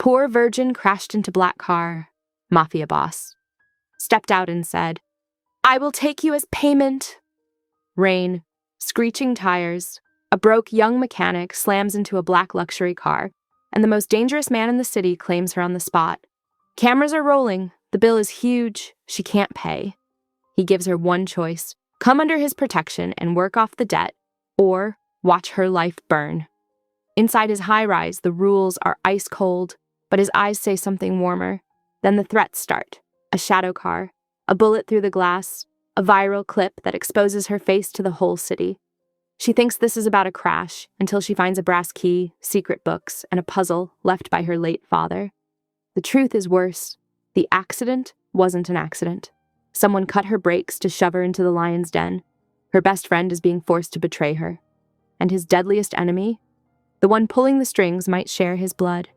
Poor virgin crashed into black car. Mafia boss. Stepped out and said, "I will take you as payment." Rain, screeching tires, a broke young mechanic slams into a black luxury car, and the most dangerous man in the city claims her on the spot. Cameras are rolling. The bill is huge. She can't pay. He gives her one choice: come under his protection and work off the debt, or watch her life burn. Inside his high-rise, the rules are ice cold, but his eyes say something warmer. Then the threats start. A shadow car, a bullet through the glass, a viral clip that exposes her face to the whole city. She thinks this is about a crash until she finds a brass key, secret books, and a puzzle left by her late father. The truth is worse. The accident wasn't an accident. Someone cut her brakes to shove her into the lion's den. Her best friend is being forced to betray her. And his deadliest enemy, the one pulling the strings, might share his blood.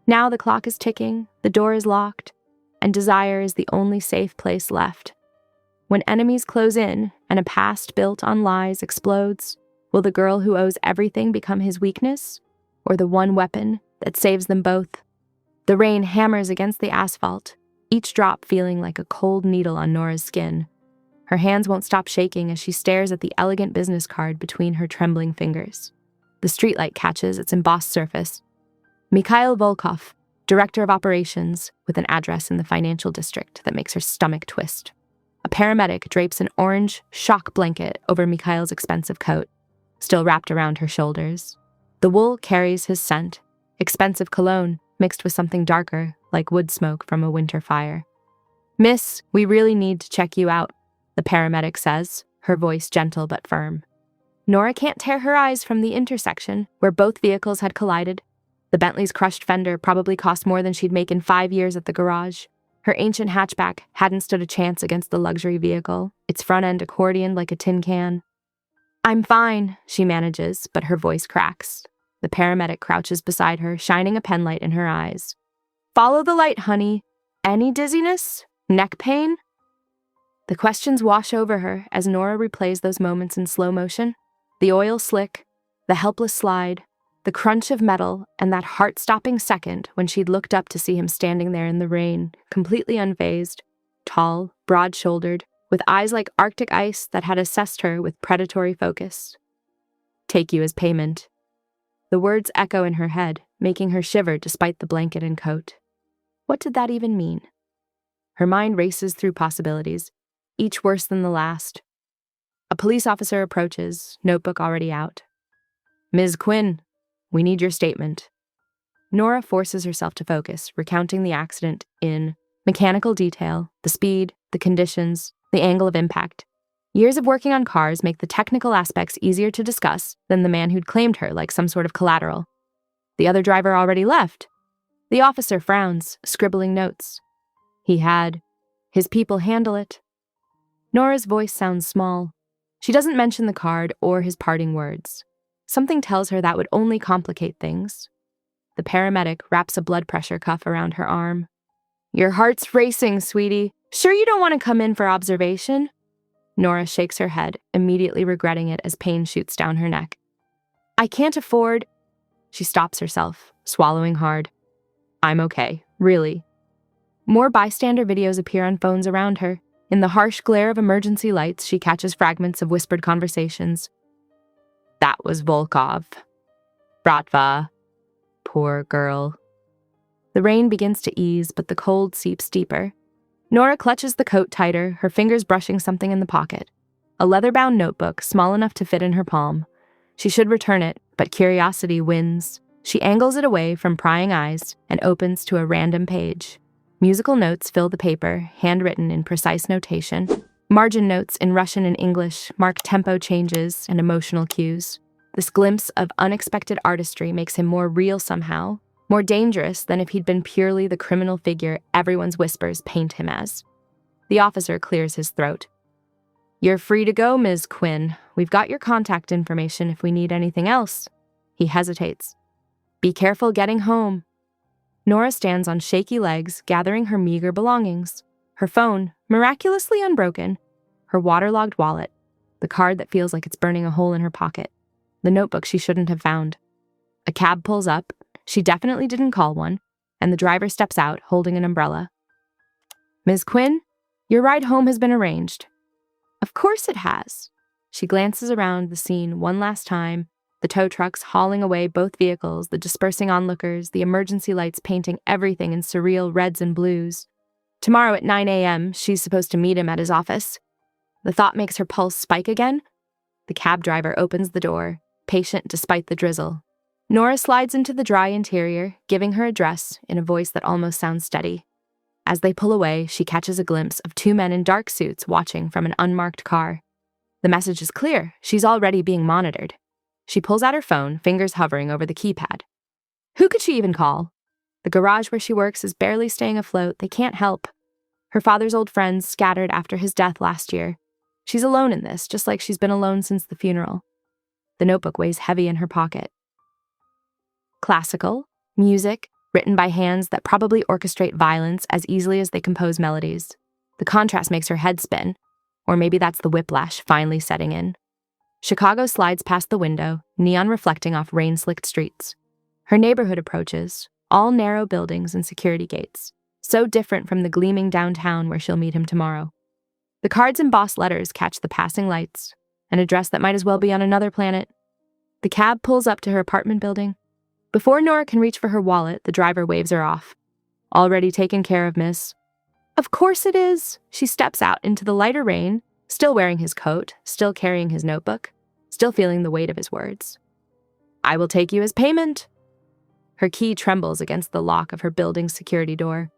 Now the clock is ticking, the door is locked, and desire is the only safe place left. When enemies close in and a past built on lies explodes, will the girl who owes everything become his weakness, or the one weapon that saves them both? The rain hammers against the asphalt, each drop feeling like a cold needle on Nora's skin. Her hands won't stop shaking as she stares at the elegant business card between her trembling fingers. The streetlight catches its embossed surface. Mikhail Volkov, director of operations, with an address in the financial district that makes her stomach twist. A paramedic drapes an orange shock blanket over Mikhail's expensive coat, still wrapped around her shoulders. The wool carries his scent, expensive cologne mixed with something darker, like wood smoke from a winter fire. "Miss, we really need to check you out," the paramedic says, her voice gentle but firm. Nora can't tear her eyes from the intersection where both vehicles had collided. The Bentley's crushed fender probably cost more than she'd make in 5 years at the garage. Her ancient hatchback hadn't stood a chance against the luxury vehicle, its front end accordioned like a tin can. "I'm fine," she manages, but her voice cracks. The paramedic crouches beside her, shining a penlight in her eyes. "Follow the light, honey. Any dizziness? Neck pain?" The questions wash over her as Nora replays those moments in slow motion. The oil slick, the helpless slide, the crunch of metal, and that heart-stopping second when she'd looked up to see him standing there in the rain, completely unfazed, tall, broad-shouldered, with eyes like Arctic ice that had assessed her with predatory focus. "Take you as payment." The words echo in her head, making her shiver despite the blanket and coat. What did that even mean? Her mind races through possibilities, each worse than the last. A police officer approaches, notebook already out. "Ms. Quinn, we need your statement." Nora forces herself to focus, recounting the accident in mechanical detail, the speed, the conditions, the angle of impact. Years of working on cars make the technical aspects easier to discuss than the man who'd claimed her like some sort of collateral. The other driver already left. The officer frowns, scribbling notes. He had. His people handle it. Nora's voice sounds small. She doesn't mention the card or his parting words. Something tells her that would only complicate things. The paramedic wraps a blood pressure cuff around her arm. "Your heart's racing, sweetie. Sure you don't want to come in for observation?" Nora shakes her head, immediately regretting it as pain shoots down her neck. "I can't afford—" She stops herself, swallowing hard. "I'm okay, really." More bystander videos appear on phones around her. In the harsh glare of emergency lights, she catches fragments of whispered conversations. "That was Volkov. Bratva. Poor girl." The rain begins to ease, but the cold seeps deeper. Nora clutches the coat tighter, her fingers brushing something in the pocket. A leather-bound notebook, small enough to fit in her palm. She should return it, but curiosity wins. She angles it away from prying eyes and opens to a random page. Musical notes fill the paper, handwritten in precise notation. Margin notes in Russian and English mark tempo changes and emotional cues. This glimpse of unexpected artistry makes him more real somehow, more dangerous than if he'd been purely the criminal figure everyone's whispers paint him as. The officer clears his throat. "You're free to go, Ms. Quinn. We've got your contact information if we need anything else." He hesitates. "Be careful getting home." Nora stands on shaky legs, gathering her meager belongings. Her phone, miraculously unbroken, her waterlogged wallet, the card that feels like it's burning a hole in her pocket, the notebook she shouldn't have found. A cab pulls up. She definitely didn't call one. and the driver steps out, holding an umbrella. "Ms. Quinn, your ride home has been arranged." "Of course it has." She glances around the scene one last time, the tow trucks hauling away both vehicles, the dispersing onlookers, the emergency lights painting everything in surreal reds and blues. Tomorrow at 9 a.m., she's supposed to meet him at his office. The thought makes her pulse spike again. The cab driver opens the door, patient despite the drizzle. Nora slides into the dry interior, giving her address in a voice that almost sounds steady. As they pull away, she catches a glimpse of two men in dark suits watching from an unmarked car. The message is clear. She's already being monitored. She pulls out her phone, fingers hovering over the keypad. Who could she even call? The garage where she works is barely staying afloat. They can't help. Her father's old friends scattered after his death last year. She's alone in this, just like she's been alone since the funeral. The notebook weighs heavy in her pocket. Classical, music, written by hands that probably orchestrate violence as easily as they compose melodies. The contrast makes her head spin, or maybe that's the whiplash finally setting in. Chicago slides past the window, neon reflecting off rain-slicked streets. Her neighborhood approaches, all narrow buildings and security gates, so different from the gleaming downtown where she'll meet him tomorrow. The card's embossed letters catch the passing lights, an address that might as well be on another planet. The cab pulls up to her apartment building. Before Nora can reach for her wallet, the driver waves her off. "Already taken care of, miss." "Of course it is." She steps out into the lighter rain, still wearing his coat, still carrying his notebook, still feeling the weight of his words. "I will take you as payment." Her key trembles against the lock of her building's security door.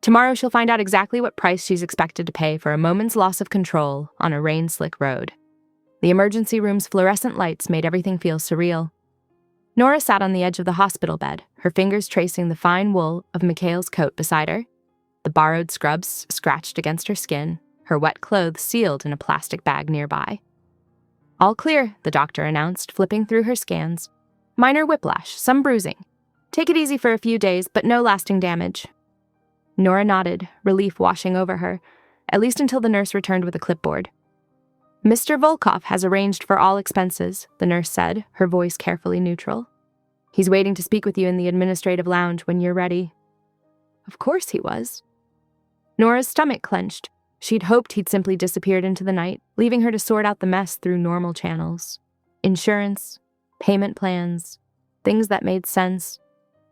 Tomorrow she'll find out exactly what price she's expected to pay for a moment's loss of control on a rain-slick road. The emergency room's fluorescent lights made everything feel surreal. Nora sat on the edge of the hospital bed, her fingers tracing the fine wool of Mikhail's coat beside her. The borrowed scrubs scratched against her skin, her wet clothes sealed in a plastic bag nearby. "All clear," the doctor announced, flipping through her scans. "Minor whiplash, some bruising. Take it easy for a few days, but no lasting damage." Nora nodded, relief washing over her, at least until the nurse returned with a clipboard. "Mr. Volkov has arranged for all expenses," the nurse said, her voice carefully neutral. "He's waiting to speak with you in the administrative lounge when you're ready." Of course he was. Nora's stomach clenched. She'd hoped he'd simply disappeared into the night, leaving her to sort out the mess through normal channels. Insurance, payment plans, things that made sense.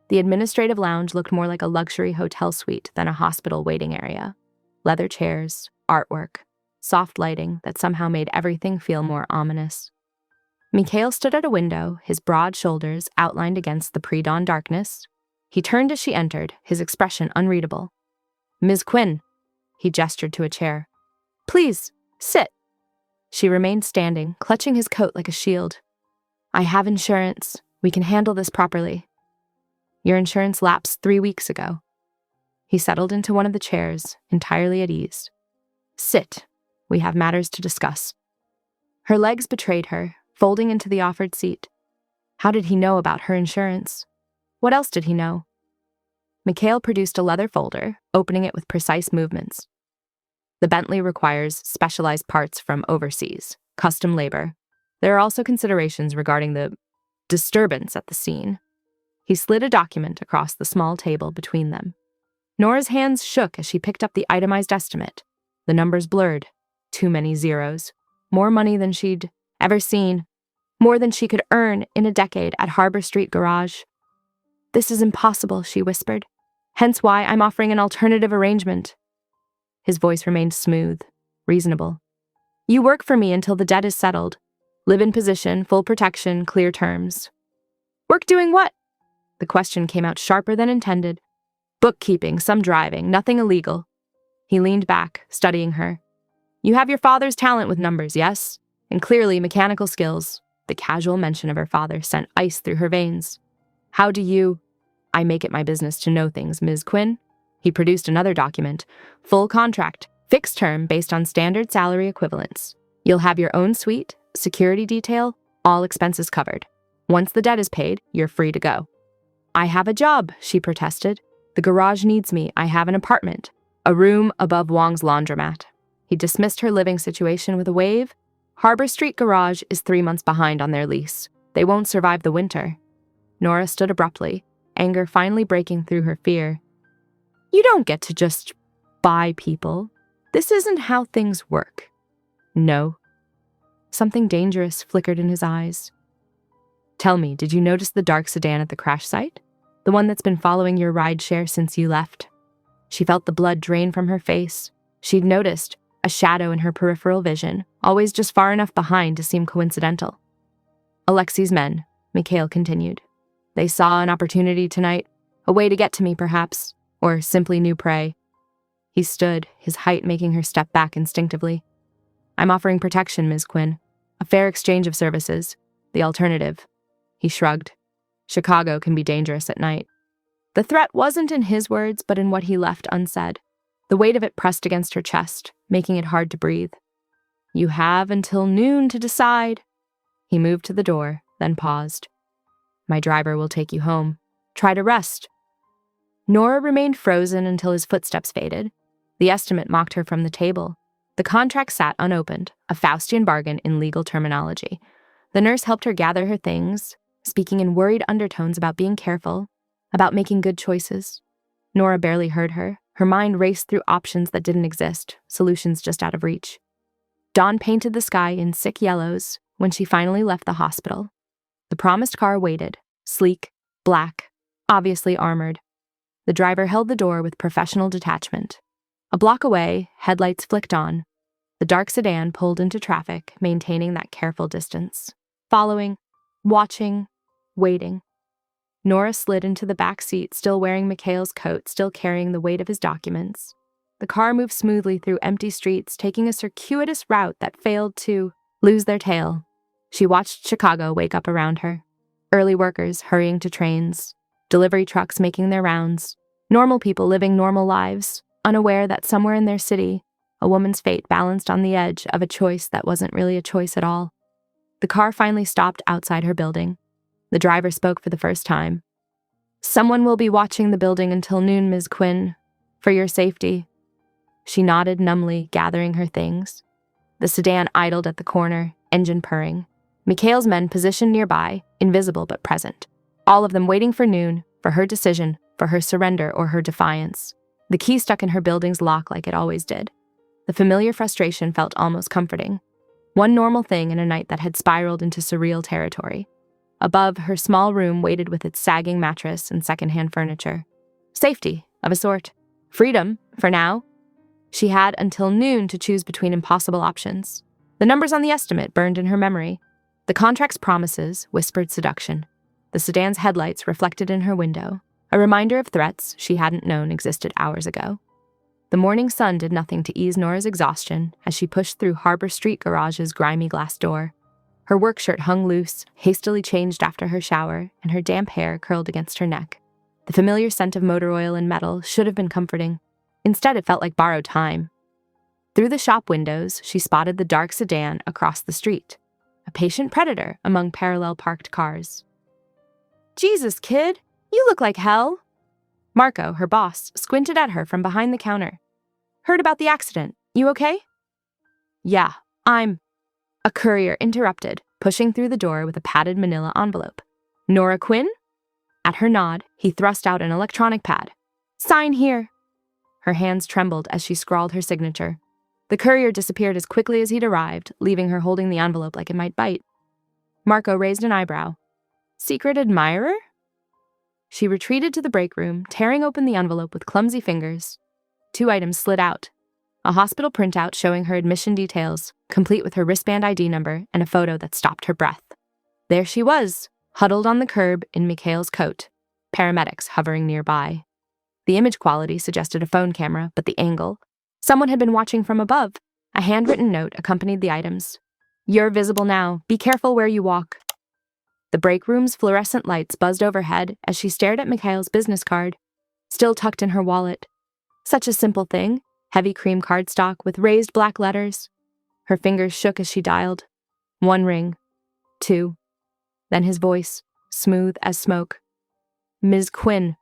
The administrative lounge looked more like a luxury hotel suite than a hospital waiting area. Leather chairs, artwork, soft lighting that somehow made everything feel more ominous. Mikhail stood at a window, his broad shoulders outlined against the pre-dawn darkness. He turned as she entered, his expression unreadable. "Ms. Quinn." He gestured to a chair. "Please, sit." She remained standing, clutching his coat like a shield. "I have insurance. We can handle this properly." "Your insurance lapsed 3 weeks ago." He settled into one of the chairs, entirely at ease. "Sit. We have matters to discuss." Her legs betrayed her, folding into the offered seat. How did he know about her insurance? What else did he know? Mikhail produced a leather folder, opening it with precise movements. The Bentley requires specialized parts from overseas, custom labor. There are also considerations regarding the disturbance at the scene. He slid a document across the small table between them. Nora's hands shook as she picked up the itemized estimate. The numbers blurred. Too many zeros. More money than she'd ever seen. More than she could earn in a decade at Harbor Street Garage. "This is impossible," she whispered. "Hence why I'm offering an alternative arrangement." His voice remained smooth, reasonable. "You work for me until the debt is settled. Live in position, full protection, clear terms." "Work doing what?" The question came out sharper than intended. "Bookkeeping, some driving, nothing illegal." He leaned back, studying her. "You have your father's talent with numbers, yes? And clearly mechanical skills." The casual mention of her father sent ice through her veins. "How do you—" "I make it my business to know things, Ms. Quinn." He produced another document. "Full contract, fixed term based on standard salary equivalents. You'll have your own suite, security detail, all expenses covered. Once the debt is paid, you're free to go." "I have a job," she protested. "The garage needs me. I have an apartment. A room above Wong's laundromat." He dismissed her living situation with a wave. Harbor Street Garage is 3 months behind on their lease. They won't survive the winter. Nora stood abruptly. anger finally breaking through her fear. You don't get to just buy people. This isn't how things work. No. Something dangerous flickered in his eyes. Tell me, did you notice the dark sedan at the crash site? The one that's been following your rideshare since you left? She felt the blood drain from her face. She'd noticed a shadow in her peripheral vision, always just far enough behind to seem coincidental. Alexi's men, Mikhail continued. They saw an opportunity tonight, a way to get to me perhaps, or simply new prey. He stood, his height making her step back instinctively. I'm offering protection, Ms. Quinn. A fair exchange of services. The alternative. He shrugged. Chicago can be dangerous at night. The threat wasn't in his words, but in what he left unsaid. The weight of it pressed against her chest, making it hard to breathe. You have until noon to decide. He moved to the door, then paused. My driver will take you home. Try to rest. Nora remained frozen until his footsteps faded. The estimate mocked her from the table. The contract sat unopened, a Faustian bargain in legal terminology. The nurse helped her gather her things, speaking in worried undertones about being careful, about making good choices. Nora barely heard her. Her mind raced through options that didn't exist, solutions just out of reach. Dawn painted the sky in sick yellows when she finally left the hospital. The promised car waited, sleek, black, obviously armored. The driver held the door with professional detachment. A block away, headlights flicked on. The dark sedan pulled into traffic, maintaining that careful distance. Following, watching, waiting. Nora slid into the back seat, still wearing Mikhail's coat, still carrying the weight of his documents. The car moved smoothly through empty streets, taking a circuitous route that failed to lose their tail. She watched Chicago wake up around her. Early workers hurrying to trains, delivery trucks making their rounds, normal people living normal lives, unaware that somewhere in their city, a woman's fate balanced on the edge of a choice that wasn't really a choice at all. The car finally stopped outside her building. The driver spoke for the first time. Someone will be watching the building until noon, Ms. Quinn, for your safety. She nodded numbly, gathering her things. The sedan idled at the corner, engine purring. Mikhail's men positioned nearby, invisible but present. All of them waiting for noon, for her decision, for her surrender or her defiance. The key stuck in her building's lock like it always did. The familiar frustration felt almost comforting. One normal thing in a night that had spiraled into surreal territory. Above, her small room waited with its sagging mattress and secondhand furniture. Safety, of a sort. Freedom, for now. She had until noon to choose between impossible options. The numbers on the estimate burned in her memory. The contract's promises whispered seduction. The sedan's headlights reflected in her window, a reminder of threats she hadn't known existed hours ago. The morning sun did nothing to ease Nora's exhaustion as she pushed through Harbor Street Garage's grimy glass door. Her work shirt hung loose, hastily changed after her shower, and her damp hair curled against her neck. The familiar scent of motor oil and metal should have been comforting. Instead, it felt like borrowed time. Through the shop windows, she spotted the dark sedan across the street, a patient predator among parallel parked cars. Jesus, kid, you look like hell. Marco, her boss, squinted at her from behind the counter. Heard about the accident. You okay? Yeah, A courier interrupted, pushing through the door with a padded manila envelope. Nora Quinn? At her nod, he thrust out an electronic pad. Sign here. Her hands trembled as she scrawled her signature. The courier disappeared as quickly as he'd arrived, leaving her holding the envelope like it might bite. Marco raised an eyebrow. Secret admirer? She retreated to the break room, tearing open the envelope with clumsy fingers. 2 items slid out. A hospital printout showing her admission details, complete with her wristband ID number and a photo that stopped her breath. There she was, huddled on the curb in Mikhail's coat, paramedics hovering nearby. The image quality suggested a phone camera, but the angle. Someone had been watching from above. A handwritten note accompanied the items. You're visible now. Be careful where you walk. The break room's fluorescent lights buzzed overhead as she stared at Mikhail's business card, still tucked in her wallet. Such a simple thing. Heavy cream cardstock with raised black letters. Her fingers shook as she dialed. 1 ring. 2. Then his voice, smooth as smoke. Ms. Quinn.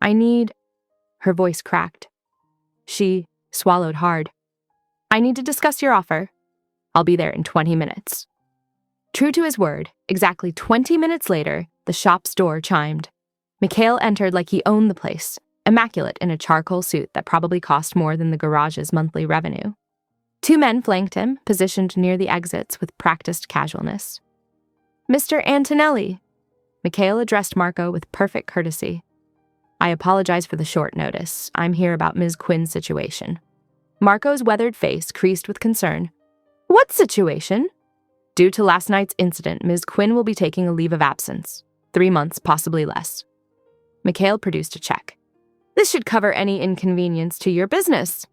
I need... Her voice cracked. She swallowed hard. I need to discuss your offer. I'll be there in 20 minutes. True to his word, exactly 20 minutes later, the shop's door chimed. Mikhail entered like he owned the place, immaculate in a charcoal suit that probably cost more than the garage's monthly revenue. Two men flanked him, positioned near the exits with practiced casualness. "Mr. Antonelli," Mikhail addressed Marco with perfect courtesy. "I apologize for the short notice. I'm here about Ms. Quinn's situation." Marco's weathered face creased with concern. "What situation?" "Due to last night's incident, Ms. Quinn will be taking a leave of absence. 3 months, possibly less." Mikhail produced a check. "This should cover any inconvenience to your business."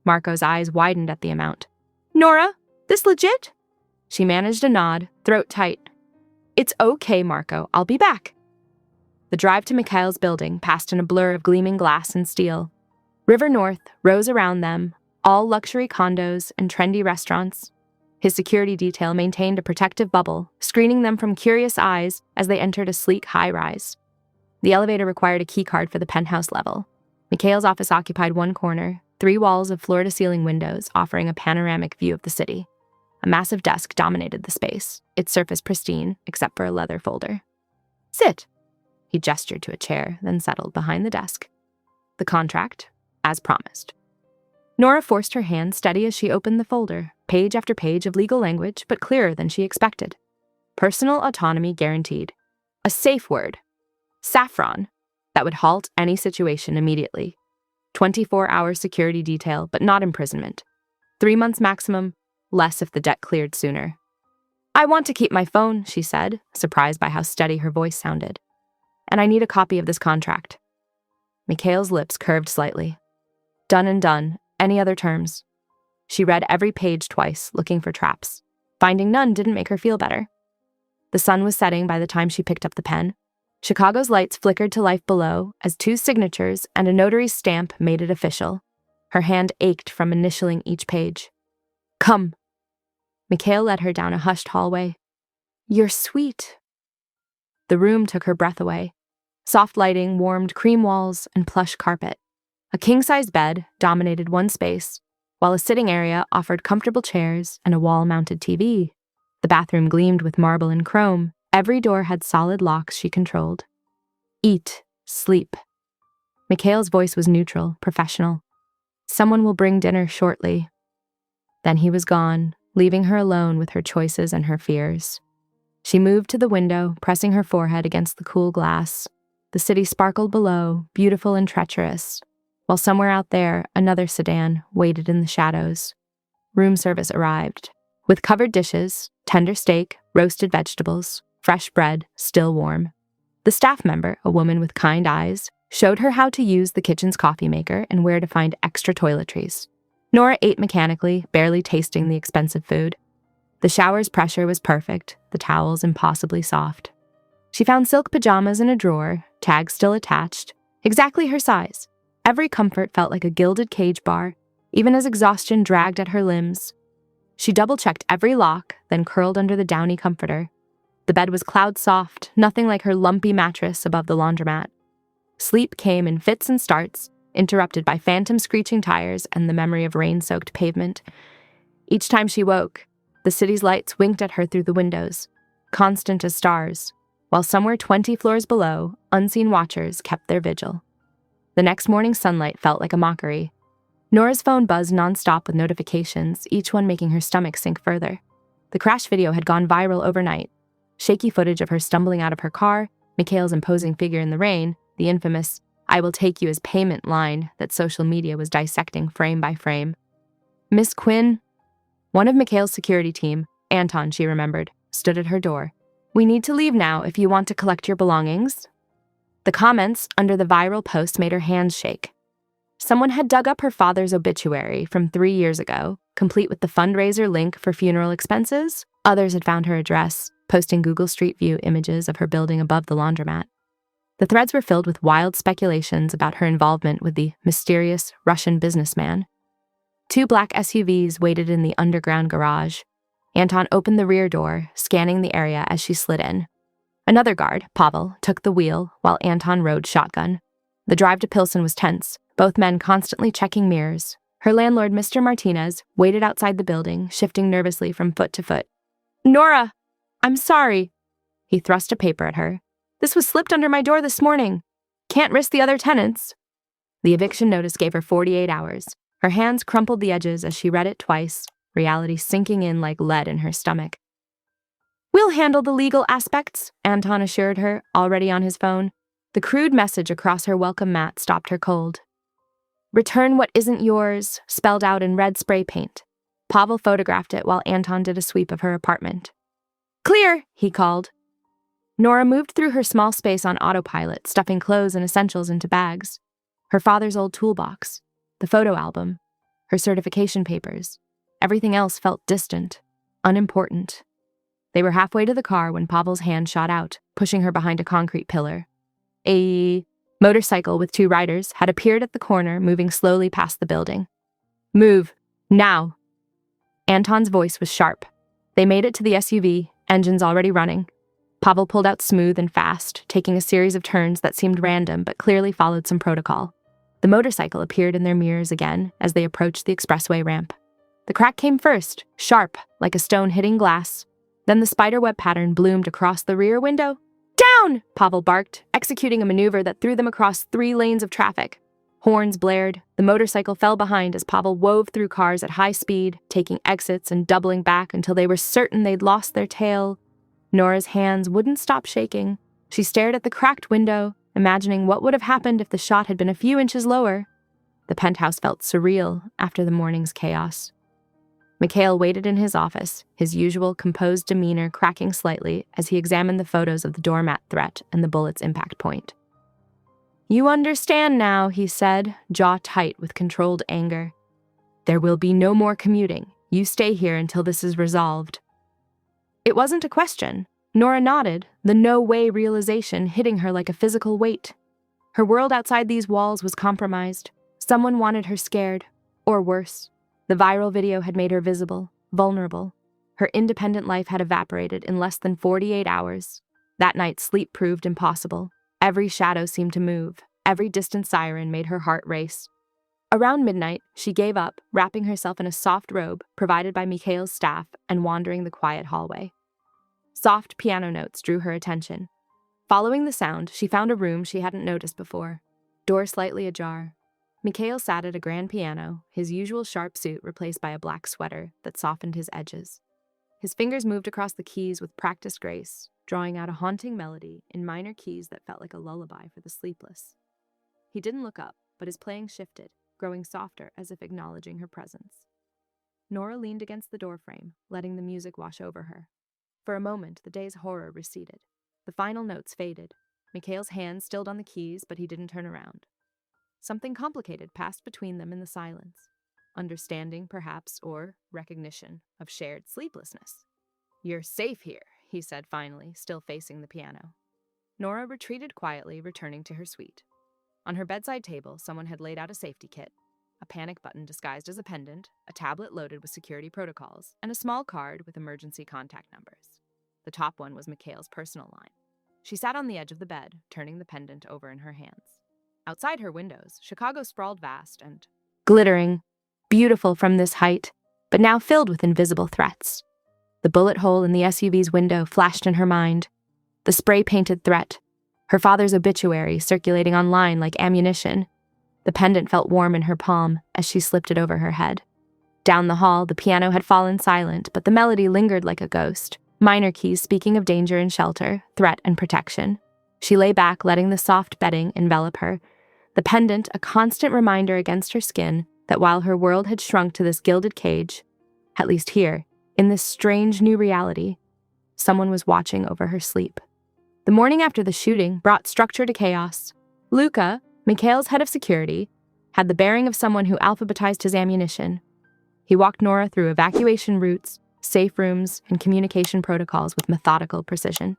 Marco's eyes widened at the amount. "Nora, this legit?" She managed a nod, throat tight. "It's okay, Marco. I'll be back." The drive to Mikhail's building passed in a blur of gleaming glass and steel. River North rose around them, all luxury condos and trendy restaurants. His security detail maintained a protective bubble, screening them from curious eyes as they entered a sleek high-rise. The elevator required a keycard for the penthouse level. Mikhail's office occupied one corner, 3 walls of floor-to-ceiling windows offering a panoramic view of the city. A massive desk dominated the space, its surface pristine except for a leather folder. "Sit." He gestured to a chair, then settled behind the desk. The contract, as promised. Nora forced her hand steady as she opened the folder, page after page of legal language, but clearer than she expected. Personal autonomy guaranteed. A safe word. Saffron. That would halt any situation immediately. 24-hour security detail, but not imprisonment. 3 months maximum, less if the debt cleared sooner. "I want to keep my phone," she said, surprised by how steady her voice sounded. "And I need a copy of this contract." Mikhail's lips curved slightly. "Done and done. Any other terms?" She read every page twice, looking for traps. Finding none didn't make her feel better. The sun was setting by the time she picked up the pen. Chicago's lights flickered to life below as 2 signatures and a notary's stamp made it official. Her hand ached from initialing each page. "Come." Mikhail led her down a hushed hallway. "You're sweet." The room took her breath away. Soft lighting warmed cream walls and plush carpet. A king-size bed dominated one space, while a sitting area offered comfortable chairs and a wall-mounted TV. The bathroom gleamed with marble and chrome. Every door had solid locks she controlled. "Eat, sleep." Mikhail's voice was neutral, professional. "Someone will bring dinner shortly." Then he was gone, leaving her alone with her choices and her fears. She moved to the window, pressing her forehead against the cool glass. The city sparkled below, beautiful and treacherous, while somewhere out there, another sedan waited in the shadows. Room service arrived, with covered dishes, tender steak, roasted vegetables, fresh bread, still warm. The staff member, a woman with kind eyes, showed her how to use the kitchen's coffee maker and where to find extra toiletries. Nora ate mechanically, barely tasting the expensive food. The shower's pressure was perfect, the towels impossibly soft. She found silk pajamas in a drawer, tags still attached, exactly her size. Every comfort felt like a gilded cage bar, even as exhaustion dragged at her limbs. She double-checked every lock, then curled under the downy comforter. The bed was cloud-soft, nothing like her lumpy mattress above the laundromat. Sleep came in fits and starts, interrupted by phantom screeching tires and the memory of rain-soaked pavement. Each time she woke, the city's lights winked at her through the windows, constant as stars, while somewhere 20 floors below, unseen watchers kept their vigil. The next morning's sunlight felt like a mockery. Nora's phone buzzed nonstop with notifications, each one making her stomach sink further. The crash video had gone viral overnight. Shaky footage of her stumbling out of her car, Mikhail's imposing figure in the rain, the infamous "I will take you as payment" line that social media was dissecting frame by frame. "Miss Quinn?" One of Mikhail's security team, Anton, she remembered, stood at her door. "We need to leave now if you want to collect your belongings." The comments under the viral post made her hands shake. Someone had dug up her father's obituary from 3 years ago, complete with the fundraiser link for funeral expenses. Others had found her address, posting Google Street View images of her building above the laundromat. The threads were filled with wild speculations about her involvement with the mysterious Russian businessman. 2 black SUVs waited in the underground garage. Anton opened the rear door, scanning the area as she slid in. Another guard, Pavel, took the wheel while Anton rode shotgun. The drive to Pilsen was tense, both men constantly checking mirrors. Her landlord, Mr. Martinez, waited outside the building, shifting nervously from foot to foot. "Nora, I'm sorry." He thrust a paper at her. "This was slipped under my door this morning. Can't risk the other tenants. The eviction notice gave her 48 hours. Her hands crumpled the edges as she read it twice, reality sinking in like lead in her stomach. We'll handle the legal aspects, Anton assured her, already on his phone. The crude message across her welcome mat stopped her cold. Return what isn't yours, spelled out in red spray paint. Pavel photographed it while Anton did a sweep of her apartment. Clear, he called. Nora moved through her small space on autopilot, stuffing clothes and essentials into bags. Her father's old toolbox, the photo album, her certification papers. Everything else felt distant, unimportant. They were halfway to the car when Pavel's hand shot out, pushing her behind a concrete pillar. A motorcycle with 2 riders had appeared at the corner, moving slowly past the building. Move, now. Anton's voice was sharp. They made it to the SUV, engines already running. Pavel pulled out smooth and fast, taking a series of turns that seemed random but clearly followed some protocol. The motorcycle appeared in their mirrors again as they approached the expressway ramp. The crack came first, sharp, like a stone hitting glass. Then the spiderweb pattern bloomed across the rear window. Down! Pavel barked, executing a maneuver that threw them across 3 lanes of traffic. Horns blared. The motorcycle fell behind as Pavel wove through cars at high speed, taking exits and doubling back until they were certain they'd lost their tail. Nora's hands wouldn't stop shaking. She stared at the cracked window, imagining what would have happened if the shot had been a few inches lower. The penthouse felt surreal after the morning's chaos. Mikhail waited in his office, his usual composed demeanor cracking slightly as he examined the photos of the doormat threat and the bullet's impact point. You understand now, he said, jaw tight with controlled anger. There will be no more commuting. You stay here until this is resolved. It wasn't a question. Nora nodded, the no-way realization hitting her like a physical weight. Her world outside these walls was compromised. Someone wanted her scared, or worse. The viral video had made her visible, vulnerable. Her independent life had evaporated in less than 48 hours. That night, sleep proved impossible. Every shadow seemed to move. Every distant siren made her heart race. Around midnight, she gave up, wrapping herself in a soft robe provided by Mikhail's staff and wandering the quiet hallway. Soft piano notes drew her attention. Following the sound, she found a room she hadn't noticed before. Door slightly ajar. Mikhail sat at a grand piano, his usual sharp suit replaced by a black sweater that softened his edges. His fingers moved across the keys with practiced grace, drawing out a haunting melody in minor keys that felt like a lullaby for the sleepless. He didn't look up, but his playing shifted, growing softer as if acknowledging her presence. Nora leaned against the doorframe, letting the music wash over her. For a moment, the day's horror receded. The final notes faded. Mikhail's hand stilled on the keys, but he didn't turn around. Something complicated passed between them in the silence. Understanding, perhaps, or recognition of shared sleeplessness. You're safe here, he said finally, still facing the piano. Nora retreated quietly, returning to her suite. On her bedside table, someone had laid out a safety kit, a panic button disguised as a pendant, a tablet loaded with security protocols, and a small card with emergency contact numbers. The top one was Mikhail's personal line. She sat on the edge of the bed, turning the pendant over in her hands. Outside her windows, Chicago sprawled vast and glittering, beautiful from this height, but now filled with invisible threats. The bullet hole in the SUV's window flashed in her mind. The spray-painted threat. Her father's obituary circulating online like ammunition. The pendant felt warm in her palm as she slipped it over her head. Down the hall, the piano had fallen silent, but the melody lingered like a ghost, minor keys speaking of danger and shelter, threat and protection. She lay back, letting the soft bedding envelop her, the pendant a constant reminder against her skin that while her world had shrunk to this gilded cage, at least here, in this strange new reality, someone was watching over her sleep. The morning after the shooting brought structure to chaos. Luka, Mikhail's head of security, had the bearing of someone who alphabetized his ammunition. He walked Nora through evacuation routes, safe rooms, and communication protocols with methodical precision.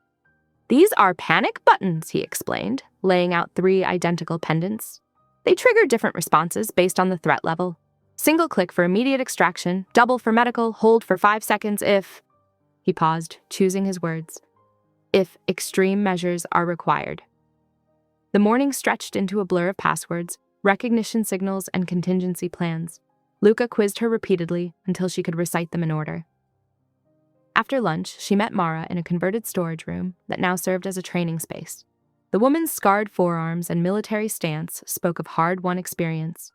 These are panic buttons, he explained, laying out 3 identical pendants. They trigger different responses based on the threat level. Single click for immediate extraction, double for medical, hold for 5 seconds if... He paused, choosing his words. If extreme measures are required. The morning stretched into a blur of passwords, recognition signals, and contingency plans. Luka quizzed her repeatedly until she could recite them in order. After lunch, she met Mara in a converted storage room that now served as a training space. The woman's scarred forearms and military stance spoke of hard-won experience.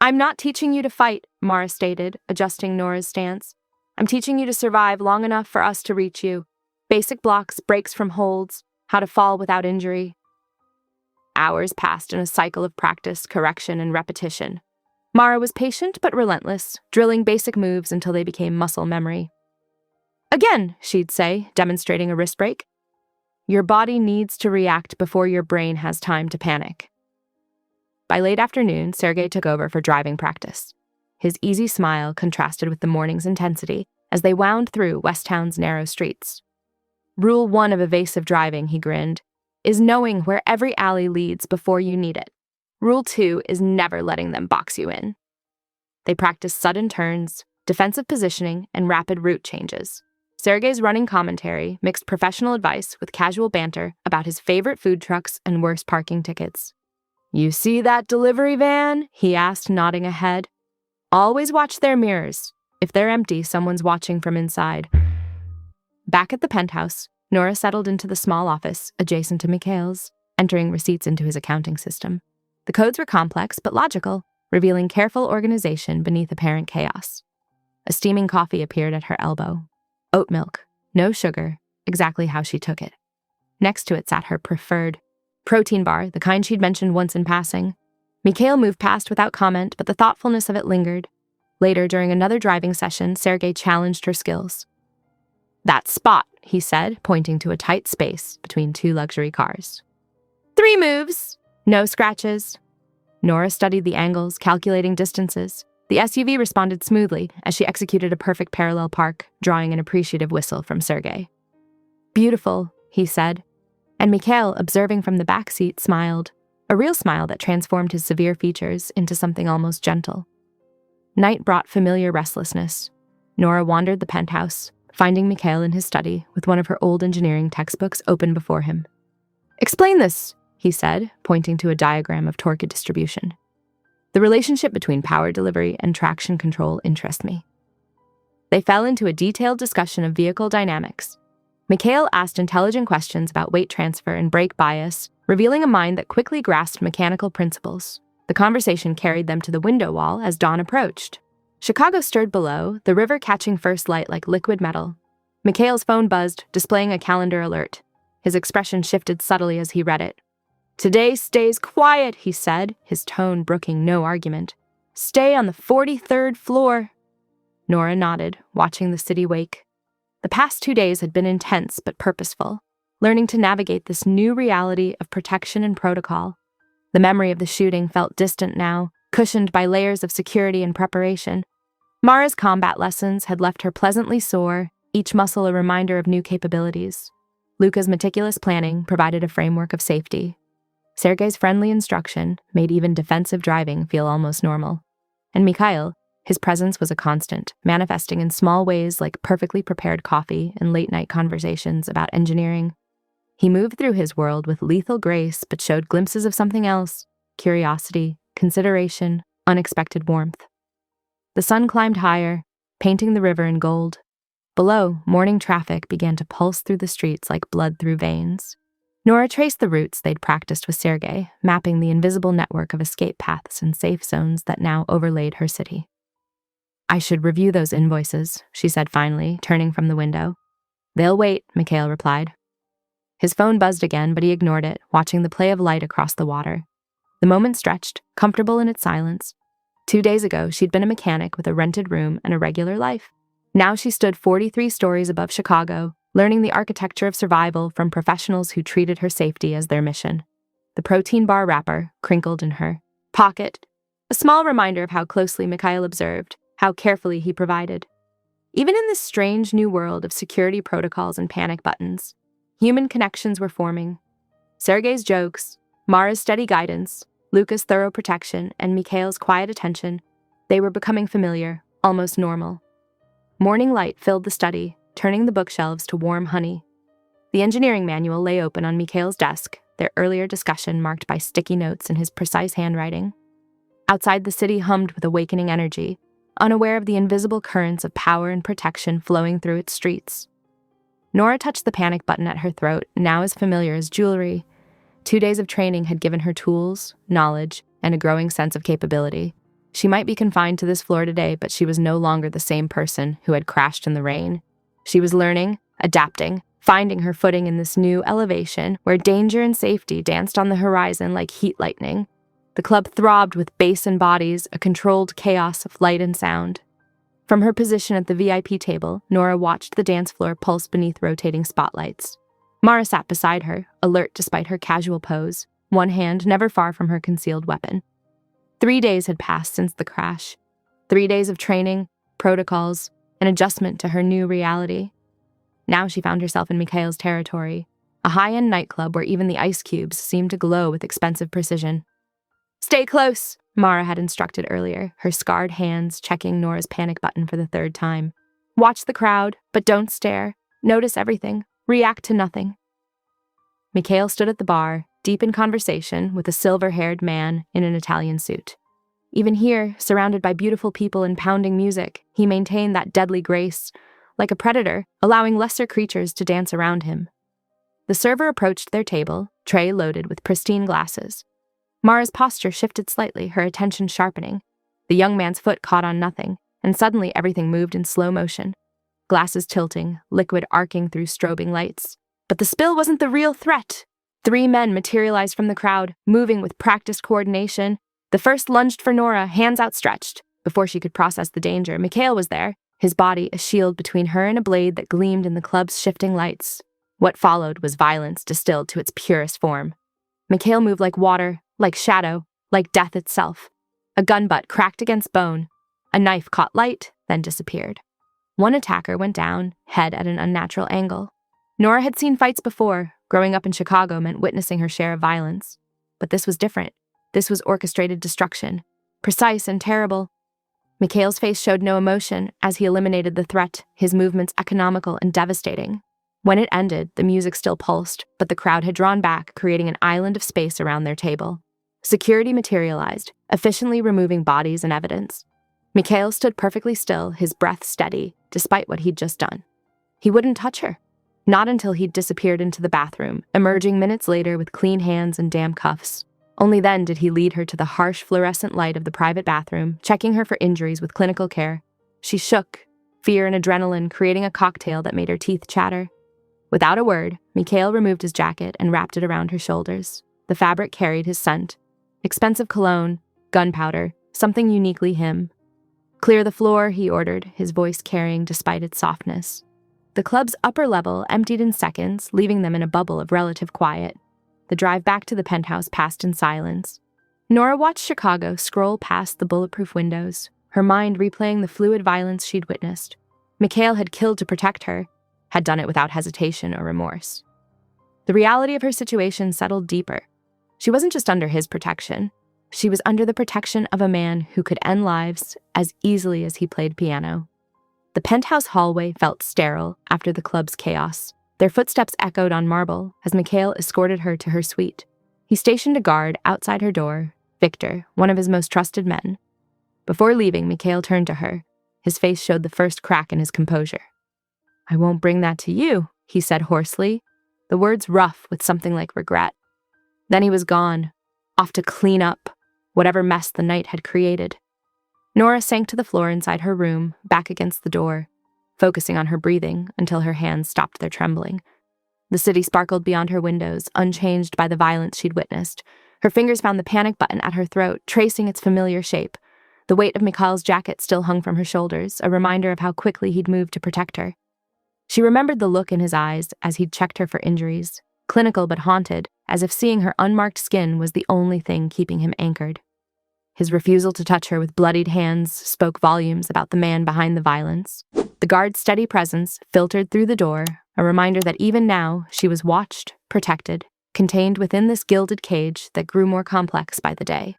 "I'm not teaching you to fight," Mara stated, adjusting Nora's stance. "I'm teaching you to survive long enough for us to reach you. Basic blocks, breaks from holds, how to fall without injury." Hours passed in a cycle of practice, correction, and repetition. Mara was patient but relentless, drilling basic moves until they became muscle memory. "Again," she'd say, demonstrating a wrist break. "Your body needs to react before your brain has time to panic." By late afternoon, Sergei took over for driving practice. His easy smile contrasted with the morning's intensity as they wound through West Town's narrow streets. "Rule 1 of evasive driving," he grinned, "is knowing where every alley leads before you need it. Rule 2 is never letting them box you in." They practiced sudden turns, defensive positioning, and rapid route changes. Sergei's running commentary mixed professional advice with casual banter about his favorite food trucks and worst parking tickets. "You see that delivery van?" he asked, nodding ahead. "Always watch their mirrors. If they're empty, someone's watching from inside." Back at the penthouse, Nora settled into the small office adjacent to Mikhail's, entering receipts into his accounting system. The codes were complex but logical, revealing careful organization beneath apparent chaos. A steaming coffee appeared at her elbow. Oat milk, no sugar, exactly how she took it. Next to it sat her preferred protein bar, the kind she'd mentioned once in passing. Mikhail moved past without comment, but the thoughtfulness of it lingered. Later, during another driving session, Sergei challenged her skills. "That spot," he said, pointing to a tight space between 2 luxury cars. "3 moves, no scratches." Nora studied the angles, calculating distances. The SUV responded smoothly as she executed a perfect parallel park, drawing an appreciative whistle from Sergei. "Beautiful," he said, and Mikhail, observing from the back seat, smiled, a real smile that transformed his severe features into something almost gentle. Night brought familiar restlessness. Nora wandered the penthouse, finding Mikhail in his study with one of her old engineering textbooks open before him. "Explain this," he said, pointing to a diagram of torque distribution. "The relationship between power delivery and traction control interests me." They fell into a detailed discussion of vehicle dynamics. Mikhail asked intelligent questions about weight transfer and brake bias, revealing a mind that quickly grasped mechanical principles. The conversation carried them to the window wall as dawn approached. Chicago stirred below, the river catching first light like liquid metal. Mikhail's phone buzzed, displaying a calendar alert. His expression shifted subtly as he read it. "Today stays quiet," he said, his tone brooking no argument. "Stay on the 43rd floor." Nora nodded, watching the city wake. The past 2 days had been intense but purposeful, learning to navigate this new reality of protection and protocol. The memory of the shooting felt distant now, cushioned by layers of security and preparation. Mara's combat lessons had left her pleasantly sore, each muscle a reminder of new capabilities. Luca's meticulous planning provided a framework of safety. Sergei's friendly instruction made even defensive driving feel almost normal. And Mikhail, his presence was a constant, manifesting in small ways like perfectly prepared coffee and late-night conversations about engineering. He moved through his world with lethal grace but showed glimpses of something else: curiosity, consideration, unexpected warmth. The sun climbed higher, painting the river in gold. Below, morning traffic began to pulse through the streets like blood through veins. Nora traced the routes they'd practiced with Sergei, mapping the invisible network of escape paths and safe zones that now overlaid her city. "I should review those invoices," she said finally, turning from the window. "They'll wait," Mikhail replied. His phone buzzed again, but he ignored it, watching the play of light across the water. The moment stretched, comfortable in its silence. 2 days ago, she'd been a mechanic with a rented room and a regular life. Now she stood 43 stories above Chicago, learning the architecture of survival from professionals who treated her safety as their mission. The protein bar wrapper crinkled in her pocket, a small reminder of how closely Mikhail observed, how carefully he provided. Even in this strange new world of security protocols and panic buttons, human connections were forming. Sergei's jokes, Mara's steady guidance, Luca's thorough protection, and Mikhail's quiet attention, they were becoming familiar, almost normal. Morning light filled the study, turning the bookshelves to warm honey. The engineering manual lay open on Mikhail's desk, their earlier discussion marked by sticky notes in his precise handwriting. Outside, the city hummed with awakening energy, unaware of the invisible currents of power and protection flowing through its streets. Nora touched the panic button at her throat, now as familiar as jewelry. 2 days of training had given her tools, knowledge, and a growing sense of capability. She might be confined to this floor today, but she was no longer the same person who had crashed in the rain. She was learning, adapting, finding her footing in this new elevation where danger and safety danced on the horizon like heat lightning. The club throbbed with bass and bodies, a controlled chaos of light and sound. From her position at the VIP table, Nora watched the dance floor pulse beneath rotating spotlights. Mara sat beside her, alert despite her casual pose, one hand never far from her concealed weapon. 3 days had passed since the crash. 3 days of training, protocols, and adjustment to her new reality. Now she found herself in Mikhail's territory, a high-end nightclub where even the ice cubes seemed to glow with expensive precision. "Stay close," Mara had instructed earlier, her scarred hands checking Nora's panic button for the 3rd time. "Watch the crowd, but don't stare. Notice everything. React to nothing." Mikhail stood at the bar, deep in conversation with a silver-haired man in an Italian suit. Even here, surrounded by beautiful people and pounding music, he maintained that deadly grace, like a predator, allowing lesser creatures to dance around him. The server approached their table, tray loaded with pristine glasses. Mara's posture shifted slightly, her attention sharpening. The young man's foot caught on nothing, and suddenly everything moved in slow motion. Glasses tilting, liquid arcing through strobing lights. But the spill wasn't the real threat. 3 men materialized from the crowd, moving with practiced coordination. The first lunged for Nora, hands outstretched. Before she could process the danger, Mikhail was there, his body a shield between her and a blade that gleamed in the club's shifting lights. What followed was violence distilled to its purest form. Mikhail moved like water, like shadow, like death itself. A gun butt cracked against bone. A knife caught light, then disappeared. One attacker went down, head at an unnatural angle. Nora had seen fights before. Growing up in Chicago meant witnessing her share of violence. But this was different. This was orchestrated destruction. Precise and terrible. Mikhail's face showed no emotion as he eliminated the threat, his movements economical and devastating. When it ended, the music still pulsed, but the crowd had drawn back, creating an island of space around their table. Security materialized, efficiently removing bodies and evidence. Mikhail stood perfectly still, his breath steady, despite what he'd just done. He wouldn't touch her. Not until he'd disappeared into the bathroom, emerging minutes later with clean hands and damp cuffs. Only then did he lead her to the harsh fluorescent light of the private bathroom, checking her for injuries with clinical care. She shook, fear and adrenaline creating a cocktail that made her teeth chatter. Without a word, Mikhail removed his jacket and wrapped it around her shoulders. The fabric carried his scent. Expensive cologne, gunpowder, something uniquely him. "Clear the floor," he ordered, his voice carrying despite its softness. The club's upper level emptied in seconds, leaving them in a bubble of relative quiet. The drive back to the penthouse passed in silence. Nora watched Chicago scroll past the bulletproof windows, her mind replaying the fluid violence she'd witnessed. Mikhail had killed to protect her, had done it without hesitation or remorse. The reality of her situation settled deeper. She wasn't just under his protection. She was under the protection of a man who could end lives as easily as he played piano. The penthouse hallway felt sterile after the club's chaos. Their footsteps echoed on marble as Mikhail escorted her to her suite. He stationed a guard outside her door, Victor, one of his most trusted men. Before leaving, Mikhail turned to her. His face showed the first crack in his composure. "I won't bring that to you," he said hoarsely, the words rough with something like regret. Then he was gone, off to clean up whatever mess the night had created. Nora sank to the floor inside her room, back against the door, focusing on her breathing until her hands stopped their trembling. The city sparkled beyond her windows, unchanged by the violence she'd witnessed. Her fingers found the panic button at her throat, tracing its familiar shape. The weight of Mikhail's jacket still hung from her shoulders, a reminder of how quickly he'd moved to protect her. She remembered the look in his eyes as he'd checked her for injuries, clinical but haunted, as if seeing her unmarked skin was the only thing keeping him anchored. His refusal to touch her with bloodied hands spoke volumes about the man behind the violence. The guard's steady presence filtered through the door, a reminder that even now she was watched, protected, contained within this gilded cage that grew more complex by the day.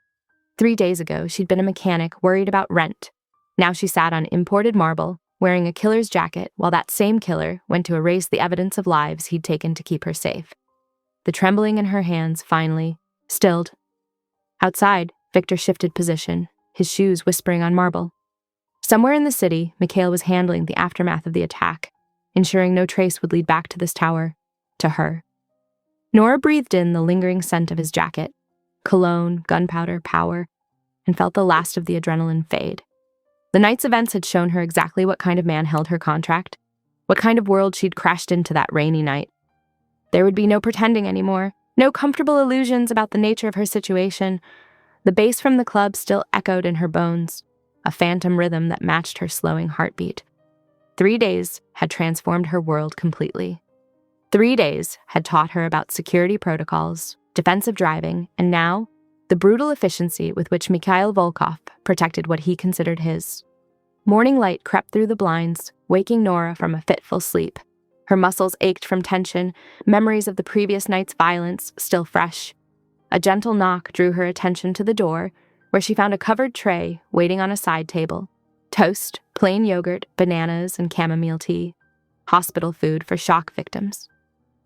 3 days ago, she'd been a mechanic worried about rent. Now she sat on imported marble, wearing a killer's jacket, while that same killer went to erase the evidence of lives he'd taken to keep her safe. The trembling in her hands finally stilled. Outside, Victor shifted position, his shoes whispering on marble. Somewhere in the city, Mikhail was handling the aftermath of the attack, ensuring no trace would lead back to this tower, to her. Nora breathed in the lingering scent of his jacket, cologne, gunpowder, power, and felt the last of the adrenaline fade. The night's events had shown her exactly what kind of man held her contract, what kind of world she'd crashed into that rainy night. There would be no pretending anymore, no comfortable illusions about the nature of her situation. The bass from the club still echoed in her bones, a phantom rhythm that matched her slowing heartbeat. 3 days had transformed her world completely. 3 days had taught her about security protocols, defensive driving, and now, the brutal efficiency with which Mikhail Volkov protected what he considered his. Morning light crept through the blinds, waking Nora from a fitful sleep. Her muscles ached from tension, memories of the previous night's violence still fresh. A gentle knock drew her attention to the door, where she found a covered tray waiting on a side table. Toast, plain yogurt, bananas, and chamomile tea. Hospital food for shock victims.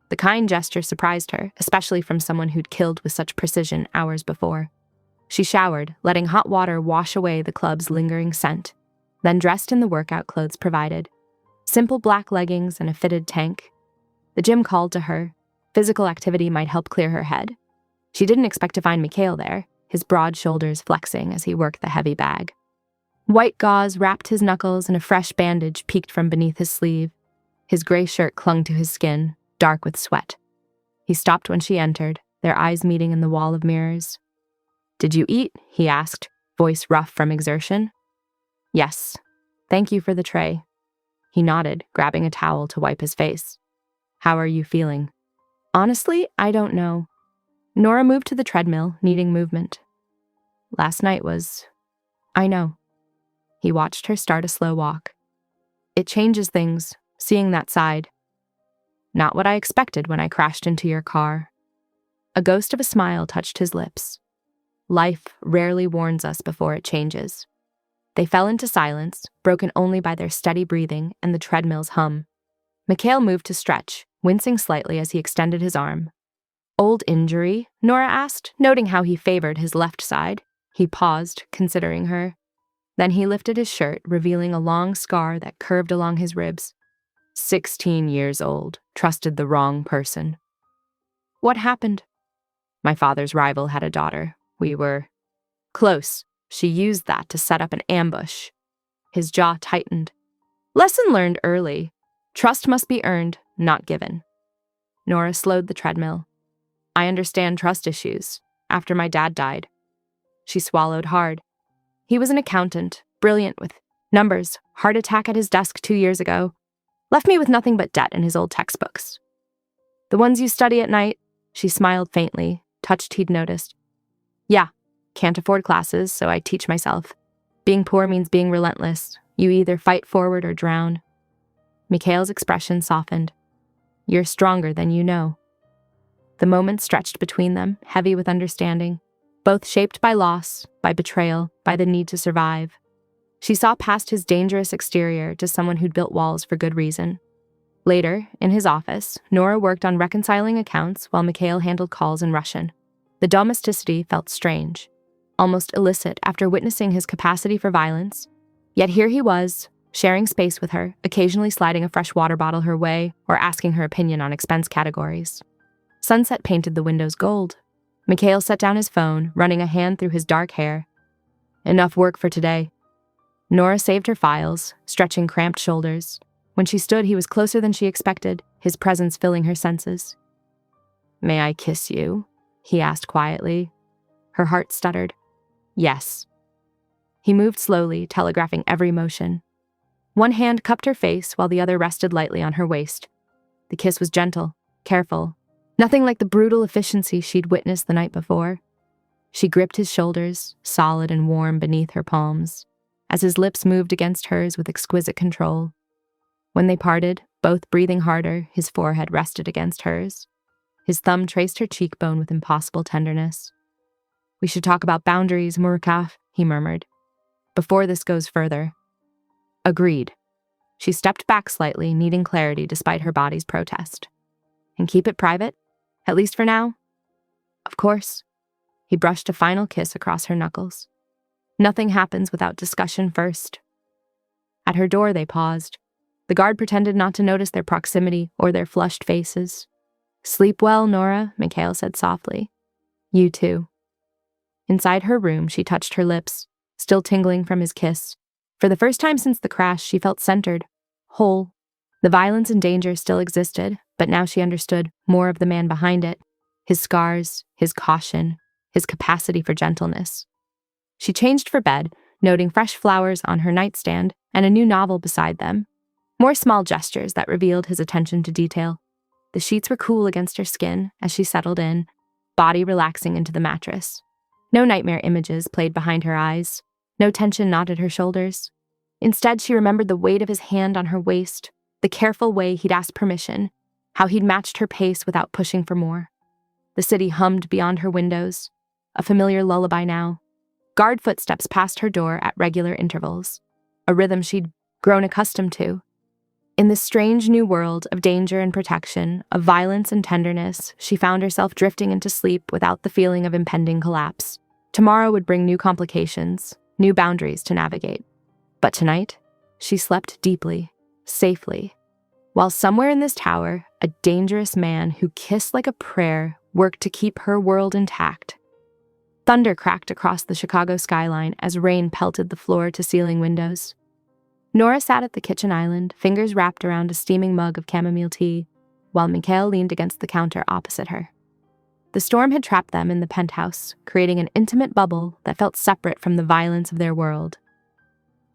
The kind gesture surprised her, especially from someone who'd killed with such precision hours before. She showered, letting hot water wash away the club's lingering scent, then dressed in the workout clothes provided. Simple black leggings and a fitted tank. The gym called to her. Physical activity might help clear her head. She didn't expect to find Mikhail there, his broad shoulders flexing as he worked the heavy bag. White gauze wrapped his knuckles and a fresh bandage peeked from beneath his sleeve. His gray shirt clung to his skin, dark with sweat. He stopped when she entered, their eyes meeting in the wall of mirrors. "Did you eat?" he asked, voice rough from exertion. "Yes. Thank you for the tray." He nodded, grabbing a towel to wipe his face. "How are you feeling?" "Honestly, I don't know." Nora moved to the treadmill, needing movement. "Last night was... I know." He watched her start a slow walk. "It changes things, seeing that side. Not what I expected when I crashed into your car." A ghost of a smile touched his lips. Life rarely warns us before it changes. They fell into silence, broken only by their steady breathing and the treadmill's hum. Mikhail moved to stretch, wincing slightly as he extended his arm. "Old injury?" Nora asked, noting how he favored his left side. He paused, considering her. Then he lifted his shirt, revealing a long scar that curved along his ribs. 16 years old, trusted the wrong person. "What happened?" "My father's rival had a daughter. We were close. She used that to set up an ambush." His jaw tightened. Lesson learned early. Trust must be earned, not given. Nora slowed the treadmill. "I understand trust issues. After my dad died." She swallowed hard. "He was an accountant, brilliant with numbers, heart attack at his desk 2 years ago. Left me with nothing but debt in his old textbooks." "The ones you study at night?" She smiled faintly, touched he'd noticed. "Yeah, can't afford classes, so I teach myself. Being poor means being relentless. You either fight forward or drown." Mikhail's expression softened. "You're stronger than you know." The moment stretched between them, heavy with understanding, both shaped by loss, by betrayal, by the need to survive. She saw past his dangerous exterior to someone who'd built walls for good reason. Later, in his office, Nora worked on reconciling accounts while Mikhail handled calls in Russian. The domesticity felt strange, almost illicit after witnessing his capacity for violence. Yet here he was, sharing space with her, occasionally sliding a fresh water bottle her way or asking her opinion on expense categories. Sunset painted the windows gold. Mikhail set down his phone, running a hand through his dark hair. "Enough work for today." Nora saved her files, stretching cramped shoulders. When she stood, he was closer than she expected, his presence filling her senses. "May I kiss you?" he asked quietly. Her heart stuttered. "Yes." He moved slowly, telegraphing every motion. One hand cupped her face while the other rested lightly on her waist. The kiss was gentle, careful, nothing like the brutal efficiency she'd witnessed the night before. She gripped his shoulders, solid and warm beneath her palms, as his lips moved against hers with exquisite control. When they parted, both breathing harder, his forehead rested against hers. His thumb traced her cheekbone with impossible tenderness. "We should talk about boundaries, Murakov," he murmured. "Before this goes further." Agreed. She stepped back slightly, needing clarity despite her body's protest. "And keep it private? At least for now?" "Of course." He brushed a final kiss across her knuckles. "Nothing happens without discussion first." At her door, they paused. The guard pretended not to notice their proximity or their flushed faces. Sleep well, Nora, Mikhail said softly. You too. Inside her room, she touched her lips, still tingling from his kiss. For the first time since the crash, she felt centered, whole. The violence and danger still existed, but now she understood more of the man behind it, his scars, his caution, his capacity for gentleness. She changed for bed, noting fresh flowers on her nightstand and a new novel beside them. More small gestures that revealed his attention to detail. The sheets were cool against her skin as she settled in, body relaxing into the mattress. No nightmare images played behind her eyes. No tension knotted her shoulders. Instead, she remembered the weight of his hand on her waist, the careful way he'd asked permission, how he'd matched her pace without pushing for more. The city hummed beyond her windows, a familiar lullaby now. Guard footsteps passed her door at regular intervals, a rhythm she'd grown accustomed to. In this strange new world of danger and protection, of violence and tenderness, she found herself drifting into sleep without the feeling of impending collapse. Tomorrow would bring new complications, new boundaries to navigate. But tonight, she slept deeply, safely, while somewhere in this tower, a dangerous man who kissed like a prayer worked to keep her world intact. Thunder cracked across the Chicago skyline as rain pelted the floor-to-ceiling windows. Nora sat at the kitchen island, fingers wrapped around a steaming mug of chamomile tea, while Mikhail leaned against the counter opposite her. The storm had trapped them in the penthouse, creating an intimate bubble that felt separate from the violence of their world.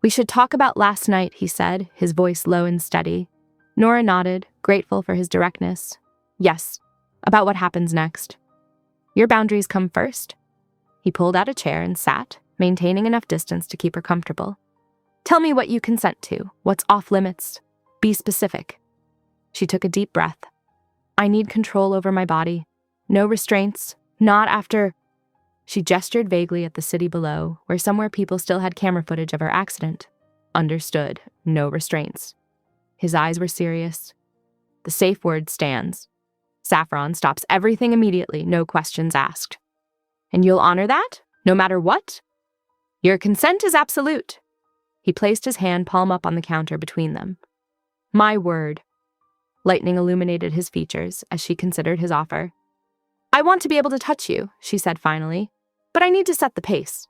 We should talk about last night, he said, his voice low and steady. Nora nodded, grateful for his directness. Yes, about what happens next. Your boundaries come first. He pulled out a chair and sat, maintaining enough distance to keep her comfortable. Tell me what you consent to, what's off limits. Be specific. She took a deep breath. I need control over my body. No restraints, not after... She gestured vaguely at the city below, where somewhere people still had camera footage of her accident. Understood. No restraints. His eyes were serious. The safe word stands. Saffron stops everything immediately, no questions asked. And you'll honor that, no matter what? Your consent is absolute. He placed his hand palm up on the counter between them. My word. Lightning illuminated his features as she considered his offer. I want to be able to touch you, she said finally, but I need to set the pace.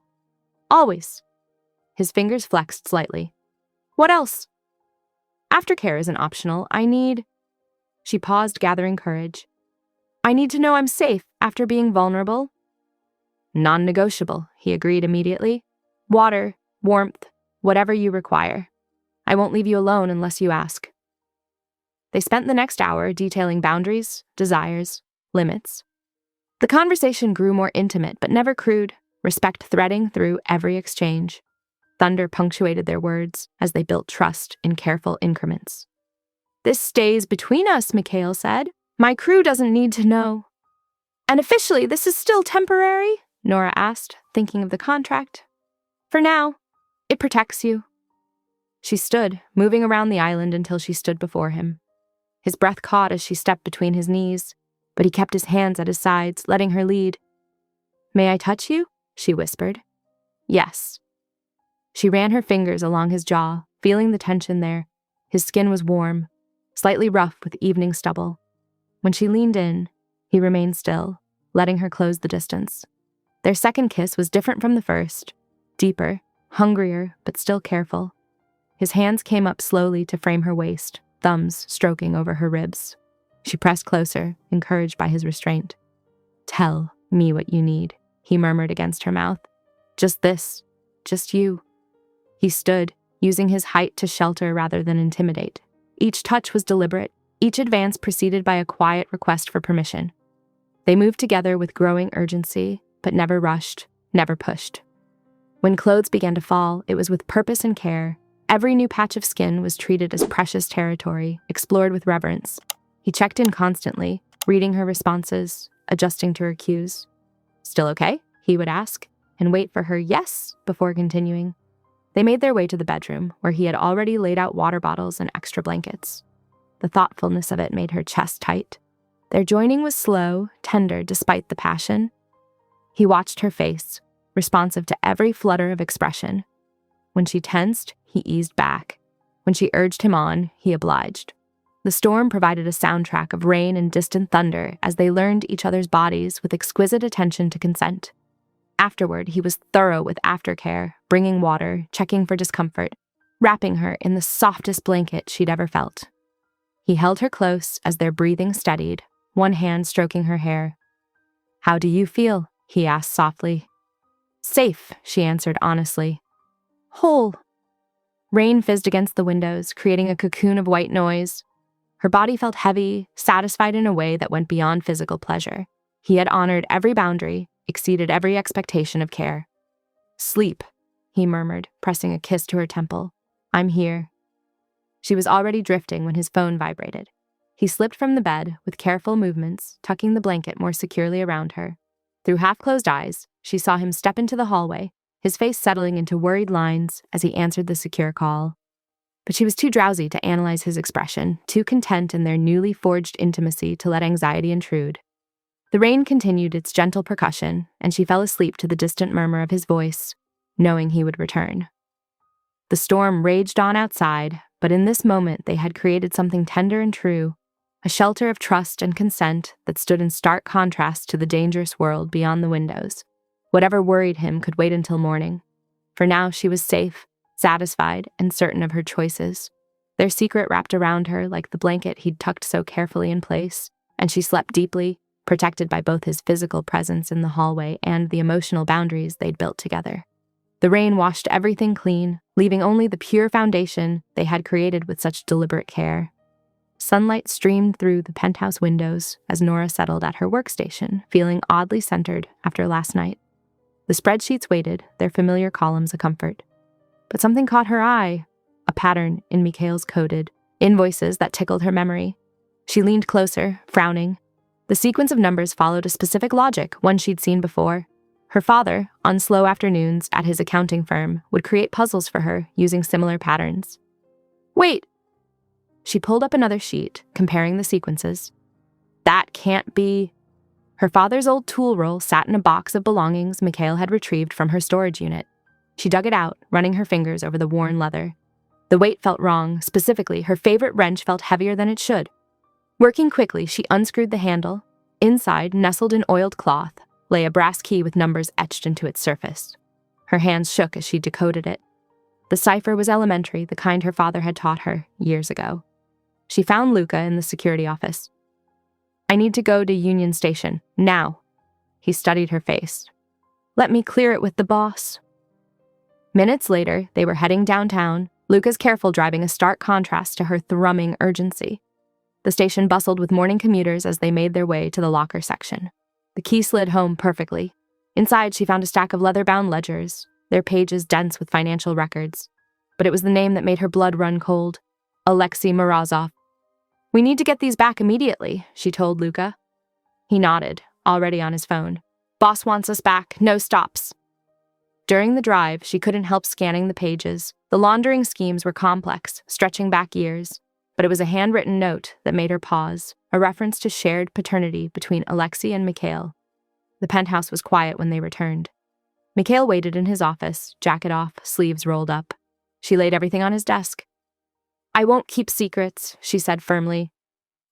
Always. His fingers flexed slightly. What else? Aftercare isn't optional. She paused, gathering courage. I need to know I'm safe after being vulnerable. Non-negotiable, he agreed immediately. Water, warmth, whatever you require. I won't leave you alone unless you ask. They spent the next hour detailing boundaries, desires, limits. The conversation grew more intimate but never crude, respect threading through every exchange. Thunder punctuated their words as they built trust in careful increments. This stays between us, Mikhail said. My crew doesn't need to know. And officially, this is still temporary? Nora asked, thinking of the contract. For now. It protects you. She stood, moving around the island until she stood before him. His breath caught as she stepped between his knees, but he kept his hands at his sides, letting her lead. May I touch you? She whispered. Yes. She ran her fingers along his jaw, feeling the tension there. His skin was warm, slightly rough with evening stubble. When she leaned in, he remained still, letting her close the distance. Their second kiss was different from the first, deeper, hungrier, but still careful. His hands came up slowly to frame her waist, thumbs stroking over her ribs. She pressed closer, encouraged by his restraint. Tell me what you need, he murmured against her mouth. Just this, just you. He stood, using his height to shelter rather than intimidate. Each touch was deliberate, each advance preceded by a quiet request for permission. They moved together with growing urgency, but never rushed, never pushed. When clothes began to fall, it was with purpose and care. Every new patch of skin was treated as precious territory, explored with reverence. He checked in constantly, reading her responses, adjusting to her cues. Still okay? He would ask, and wait for her yes before continuing. They made their way to the bedroom, where he had already laid out water bottles and extra blankets. The thoughtfulness of it made her chest tight. Their joining was slow, tender despite the passion. He watched her face, responsive to every flutter of expression. When she tensed, he eased back. When she urged him on, he obliged. The storm provided a soundtrack of rain and distant thunder as they learned each other's bodies with exquisite attention to consent. Afterward, he was thorough with aftercare, bringing water, checking for discomfort, wrapping her in the softest blanket she'd ever felt. He held her close as their breathing steadied, one hand stroking her hair. "How do you feel?" he asked softly. "Safe," she answered honestly. "Whole." Rain fizzed against the windows, creating a cocoon of white noise. Her body felt heavy, satisfied in a way that went beyond physical pleasure. He had honored every boundary, exceeded every expectation of care. "Sleep," he murmured, pressing a kiss to her temple. "I'm here." She was already drifting when his phone vibrated. He slipped from the bed with careful movements, tucking the blanket more securely around her. Through half-closed eyes, she saw him step into the hallway, his face settling into worried lines as he answered the secure call. But she was too drowsy to analyze his expression, too content in their newly forged intimacy to let anxiety intrude. The rain continued its gentle percussion, and she fell asleep to the distant murmur of his voice, knowing he would return. The storm raged on outside, but in this moment they had created something tender and true, a shelter of trust and consent that stood in stark contrast to the dangerous world beyond the windows. Whatever worried him could wait until morning. For now she was safe, satisfied, and certain of her choices. Their secret wrapped around her like the blanket he'd tucked so carefully in place, and she slept deeply, protected by both his physical presence in the hallway and the emotional boundaries they'd built together. The rain washed everything clean, leaving only the pure foundation they had created with such deliberate care. Sunlight streamed through the penthouse windows as Nora settled at her workstation, feeling oddly centered after last night. The spreadsheets waited, their familiar columns a comfort. But something caught her eye, a pattern in Mikhail's coded invoices that tickled her memory. She leaned closer, frowning. The sequence of numbers followed a specific logic, one she'd seen before. Her father, on slow afternoons at his accounting firm, would create puzzles for her using similar patterns. "Wait!" She pulled up another sheet, comparing the sequences. "That can't be..." Her father's old tool roll sat in a box of belongings Mikhail had retrieved from her storage unit. She dug it out, running her fingers over the worn leather. The weight felt wrong. Specifically, her favorite wrench felt heavier than it should. Working quickly, she unscrewed the handle. Inside, nestled in oiled cloth, lay a brass key with numbers etched into its surface. Her hands shook as she decoded it. The cipher was elementary, the kind her father had taught her years ago. She found Luca in the security office. "I need to go to Union Station, now." He studied her face. "Let me clear it with the boss." Minutes later, they were heading downtown, Luca's careful driving a stark contrast to her thrumming urgency. The station bustled with morning commuters as they made their way to the locker section. The key slid home perfectly. Inside, she found a stack of leather-bound ledgers, their pages dense with financial records. But it was the name that made her blood run cold. Alexei Morozov. "We need to get these back immediately," she told Luca. He nodded, already on his phone. "Boss wants us back, no stops." During the drive, she couldn't help scanning the pages. The laundering schemes were complex, stretching back years. But it was a handwritten note that made her pause, a reference to shared paternity between Alexei and Mikhail. The penthouse was quiet when they returned. Mikhail waited in his office, jacket off, sleeves rolled up. She laid everything on his desk. "I won't keep secrets," she said firmly.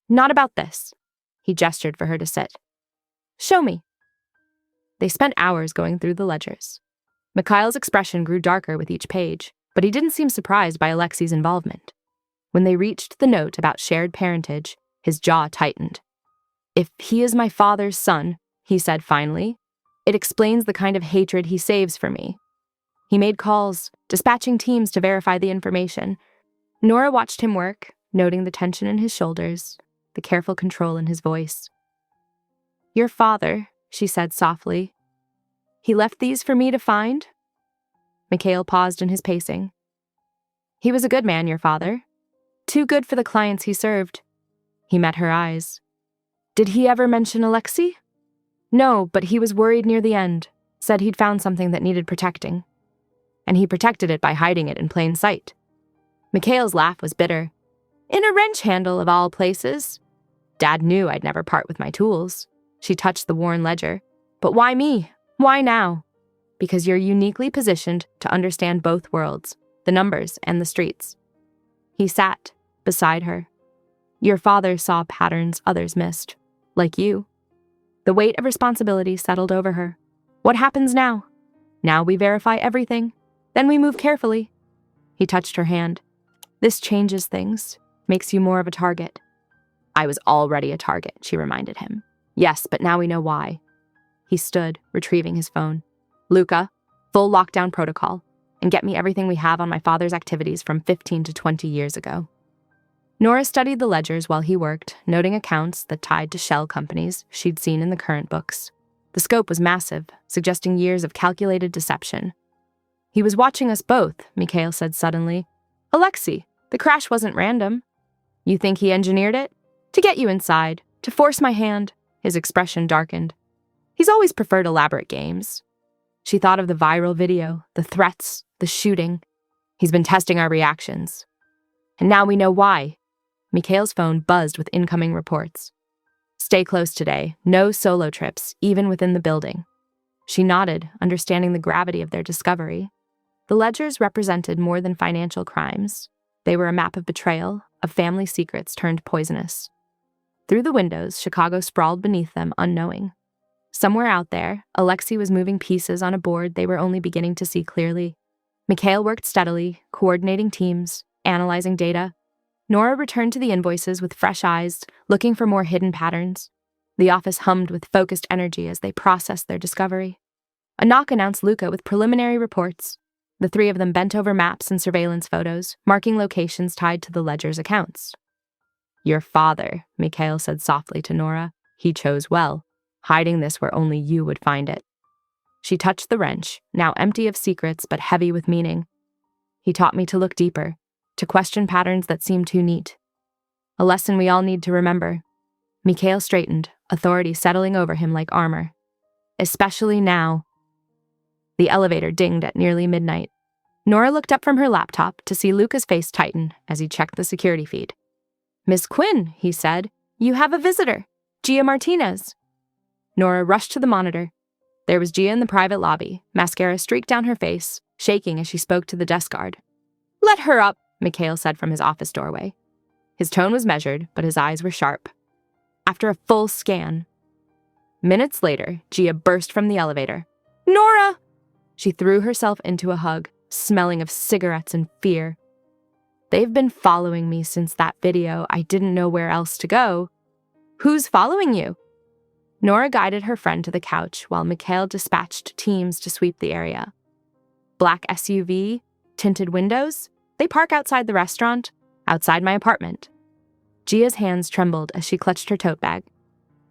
"Not about this." He gestured for her to sit. "Show me." They spent hours going through the ledgers. Mikhail's expression grew darker with each page, but he didn't seem surprised by Alexei's involvement. When they reached the note about shared parentage, his jaw tightened. "If he is my father's son," he said finally, "it explains the kind of hatred he saves for me." He made calls, dispatching teams to verify the information. Nora watched him work, noting the tension in his shoulders, the careful control in his voice. "Your father," she said softly. "He left these for me to find?" Mikhail paused in his pacing. "He was a good man, your father. Too good for the clients he served." He met her eyes. "Did he ever mention Alexei?" "No, but he was worried near the end, said he'd found something that needed protecting. And he protected it by hiding it in plain sight." Mikhail's laugh was bitter. "In a wrench handle, of all places." "Dad knew I'd never part with my tools." She touched the worn ledger. "But why me? Why now?" "Because you're uniquely positioned to understand both worlds, the numbers and the streets." He sat beside her. Your father saw patterns others missed, like you. The weight of responsibility settled over her. What happens now? Now we verify everything. Then we move carefully. He touched her hand. This changes things, makes you more of a target. I was already a target, she reminded him. Yes, but now we know why. He stood, retrieving his phone. Luca, full lockdown protocol, and get me everything we have on my father's activities from 15 to 20 years ago. Nora studied the ledgers while he worked, noting accounts that tied to shell companies she'd seen in the current books. The scope was massive, suggesting years of calculated deception. He was watching us both, Mikhail said suddenly. Alexei, the crash wasn't random. You think he engineered it? To get you inside, to force my hand. His expression darkened. He's always preferred elaborate games. She thought of the viral video, the threats, the shooting. He's been testing our reactions. And now we know why. Mikhail's phone buzzed with incoming reports. Stay close today. No solo trips, even within the building. She nodded, understanding the gravity of their discovery. The ledgers represented more than financial crimes. They were a map of betrayal, of family secrets turned poisonous. Through the windows, Chicago sprawled beneath them, unknowing. Somewhere out there, Alexei was moving pieces on a board they were only beginning to see clearly. Mikhail worked steadily, coordinating teams, analyzing data. Nora returned to the invoices with fresh eyes, looking for more hidden patterns. The office hummed with focused energy as they processed their discovery. A knock announced Luca with preliminary reports. The three of them bent over maps and surveillance photos, marking locations tied to the ledger's accounts. Your father, Mikhail said softly to Nora. He chose well, hiding this where only you would find it. She touched the wrench, now empty of secrets but heavy with meaning. He taught me to look deeper, to question patterns that seemed too neat. A lesson we all need to remember. Mikhail straightened, authority settling over him like armor. Especially now. The elevator dinged at nearly midnight. Nora looked up from her laptop to see Luca's face tighten as he checked the security feed. Miss Quinn, he said, you have a visitor, Gia Martinez. Nora rushed to the monitor. There was Gia in the private lobby, mascara streaked down her face, shaking as she spoke to the desk guard. Let her up, Mikhail said from his office doorway. His tone was measured, but his eyes were sharp. After a full scan. Minutes later, Gia burst from the elevator. Nora! She threw herself into a hug, smelling of cigarettes and fear. They've been following me since that video. I didn't know where else to go. Who's following you? Nora guided her friend to the couch while Mikhail dispatched teams to sweep the area. Black SUV, tinted windows. They park outside the restaurant, outside my apartment. Gia's hands trembled as she clutched her tote bag.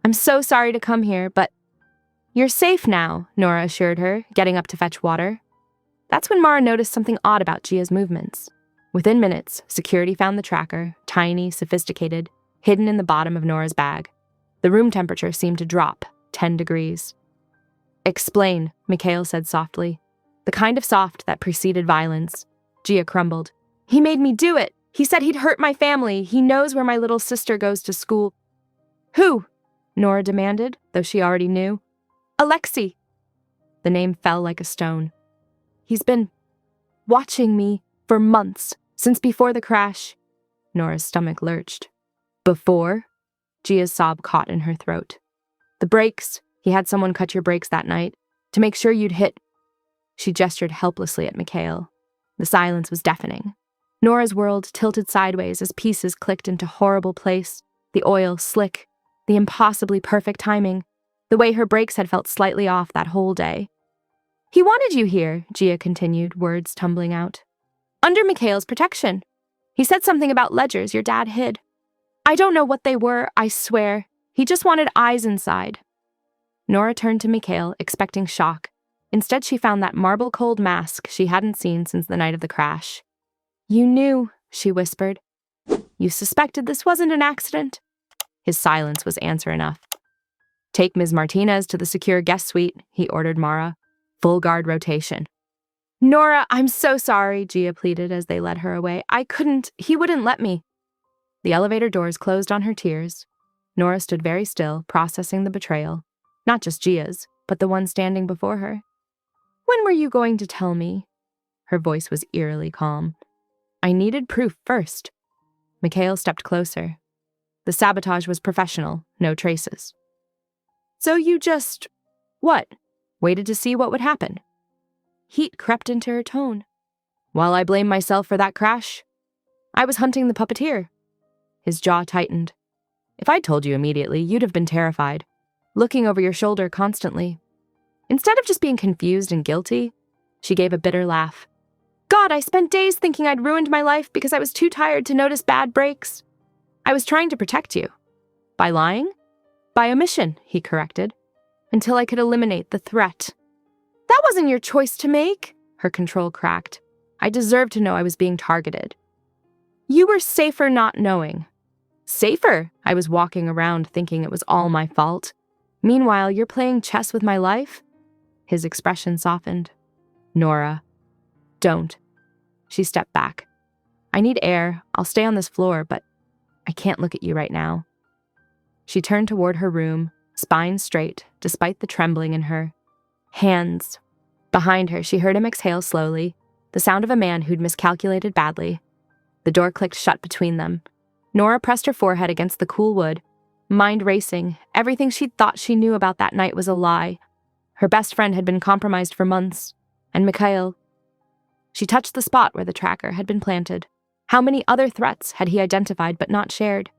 I'm so sorry to come here, but you're safe now, Nora assured her, getting up to fetch water. That's when Mara noticed something odd about Gia's movements. Within minutes, security found the tracker, tiny, sophisticated, hidden in the bottom of Nora's bag. The room temperature seemed to drop, 10 degrees. Explain, Mikhail said softly. The kind of soft that preceded violence. Gia crumbled. He made me do it. He said he'd hurt my family. He knows where my little sister goes to school. Who? Nora demanded, though she already knew. Alexei. The name fell like a stone. He's been watching me for months, since before the crash. Nora's stomach lurched. Before? Gia's sob caught in her throat. The brakes. He had someone cut your brakes that night, to make sure you'd hit. She gestured helplessly at Mikhail. The silence was deafening. Nora's world tilted sideways as pieces clicked into horrible place, the oil slick, the impossibly perfect timing, the way her brakes had felt slightly off that whole day. He wanted you here, Gia continued, words tumbling out. Under Mikhail's protection. He said something about ledgers your dad hid. I don't know what they were, I swear. He just wanted eyes inside. Nora turned to Mikhail, expecting shock. Instead, she found that marble-cold mask she hadn't seen since the night of the crash. You knew, she whispered. You suspected this wasn't an accident? His silence was answer enough. Take Ms. Martinez to the secure guest suite, he ordered Mara. Full guard rotation. Nora, I'm so sorry, Gia pleaded as they led her away. He wouldn't let me. The elevator doors closed on her tears. Nora stood very still, processing the betrayal. Not just Gia's, but the one standing before her. When were you going to tell me? Her voice was eerily calm. I needed proof first. Mikhail stepped closer. The sabotage was professional, no traces. So you just, what? Waited to see what would happen? Heat crept into her tone. While I blame myself for that crash, I was hunting the puppeteer. His jaw tightened. If I'd told you immediately, you'd have been terrified, looking over your shoulder constantly. Instead of just being confused and guilty, she gave a bitter laugh. God, I spent days thinking I'd ruined my life because I was too tired to notice bad breaks. I was trying to protect you. By lying? By omission, he corrected, until I could eliminate the threat. That wasn't your choice to make, her control cracked. I deserved to know I was being targeted. You were safer not knowing. Safer? I was walking around thinking it was all my fault. Meanwhile, you're playing chess with my life? His expression softened. Nora, don't. She stepped back. I need air. I'll stay on this floor, but I can't look at you right now. She turned toward her room, spine straight, despite the trembling in her. Hands. Behind her, she heard him exhale slowly, the sound of a man who'd miscalculated badly. The door clicked shut between them. Nora pressed her forehead against the cool wood, mind racing. Everything she'd thought she knew about that night was a lie. Her best friend had been compromised for months, and Mikhail. She touched the spot where the tracker had been planted. How many other threats had he identified but not shared?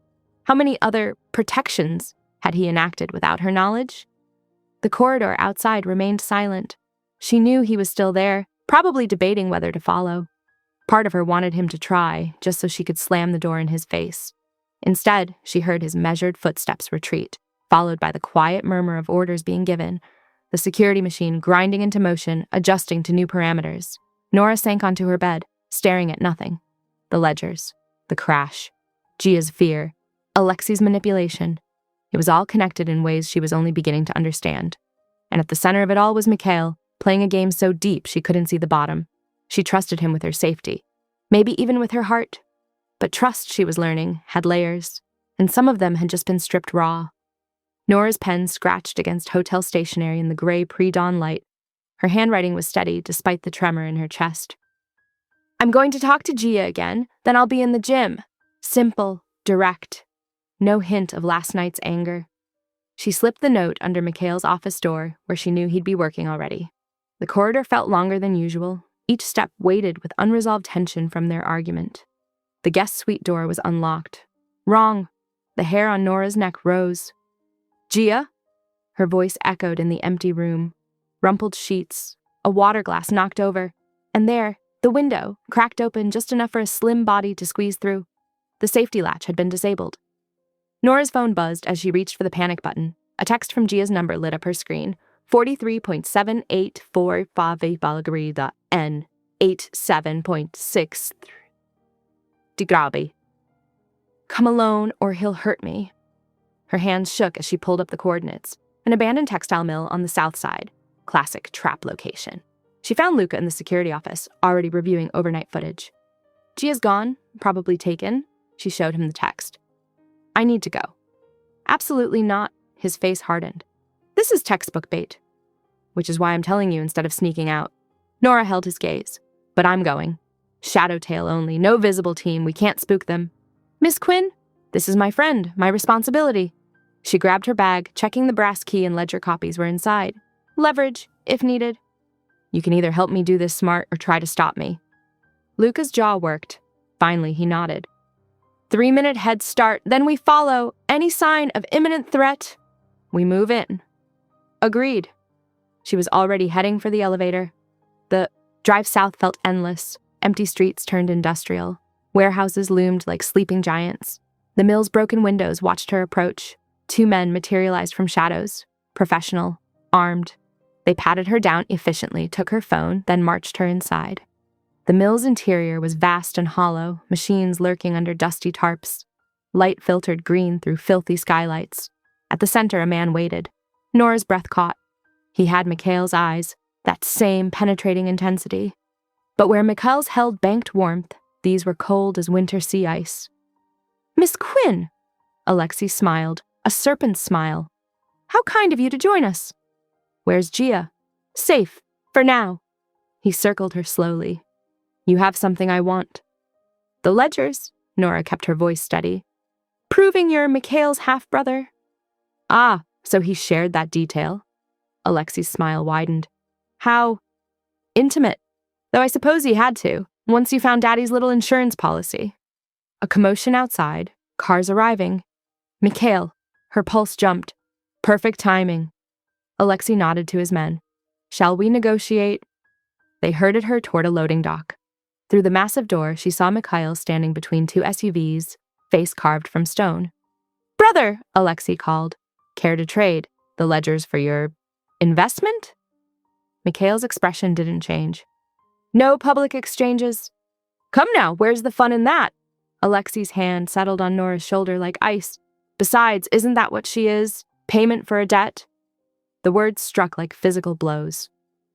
How many other protections had he enacted without her knowledge? The corridor outside remained silent. She knew he was still there, probably debating whether to follow. Part of her wanted him to try, just so she could slam the door in his face. Instead, she heard his measured footsteps retreat, followed by the quiet murmur of orders being given, the security machine grinding into motion, adjusting to new parameters. Nora sank onto her bed, staring at nothing. The ledgers, the crash, Gia's fear, Alexi's manipulation. It was all connected in ways she was only beginning to understand. And at the center of it all was Mikhail, playing a game so deep she couldn't see the bottom. She trusted him with her safety, maybe even with her heart. But trust, she was learning, had layers, and some of them had just been stripped raw. Nora's pen scratched against hotel stationery in the gray pre-dawn light. Her handwriting was steady despite the tremor in her chest. I'm going to talk to Gia again, then I'll be in the gym. Simple, direct. No hint of last night's anger. She slipped the note under Mikhail's office door, where she knew he'd be working already. The corridor felt longer than usual, each step weighted with unresolved tension from their argument. The guest suite door was unlocked. Wrong. The hair on Nora's neck rose. Gia? Her voice echoed in the empty room. Rumpled sheets, a water glass knocked over, and there, the window, cracked open just enough for a slim body to squeeze through. The safety latch had been disabled. Nora's phone buzzed as she reached for the panic button. A text from Gia's number lit up her screen. 43.784 N 87.6 Digrabi. Come alone or he'll hurt me. Her hands shook as she pulled up the coordinates. An abandoned textile mill on the south side. Classic trap location. She found Luca in the security office, already reviewing overnight footage. Gia's gone, probably taken. She showed him the text. I need to go. Absolutely not. His face hardened. This is textbook bait. Which is why I'm telling you instead of sneaking out. Nora held his gaze. But I'm going. Shadow tail only, no visible team, we can't spook them. Miss Quinn, this is my friend, my responsibility. She grabbed her bag, checking the brass key and ledger copies were inside. Leverage, if needed. You can either help me do this smart or try to stop me. Luca's jaw worked. Finally, he nodded. 3-minute head start, then we follow. Any sign of imminent threat, we move in. Agreed. She was already heading for the elevator. The drive south felt endless. Empty streets turned industrial. Warehouses loomed like sleeping giants. The mill's broken windows watched her approach. 2 men materialized from shadows. Professional, armed. They patted her down efficiently, took her phone, then marched her inside. The mill's interior was vast and hollow, machines lurking under dusty tarps. Light filtered green through filthy skylights. At the center, a man waited. Nora's breath caught. He had Mikhail's eyes, that same penetrating intensity. But where Mikhail's held banked warmth, these were cold as winter sea ice. Miss Quinn! Alexei smiled, a serpent's smile. How kind of you to join us. Where's Gia? Safe, for now. He circled her slowly. You have something I want. The ledgers, Nora kept her voice steady. Proving you're Mikhail's half-brother. Ah, so he shared that detail. Alexei's smile widened. How intimate. Though I suppose he had to, once you found Daddy's little insurance policy. A commotion outside, cars arriving. Mikhail. Her pulse jumped. Perfect timing. Alexei nodded to his men. Shall we negotiate? They herded her toward a loading dock. Through the massive door, she saw Mikhail standing between two SUVs, face carved from stone. Brother, Alexei called. Care to trade? The ledgers for your investment? Mikhail's expression didn't change. No public exchanges. Come now, where's the fun in that? Alexei's hand settled on Nora's shoulder like ice. Besides, isn't that what she is? Payment for a debt? The words struck like physical blows.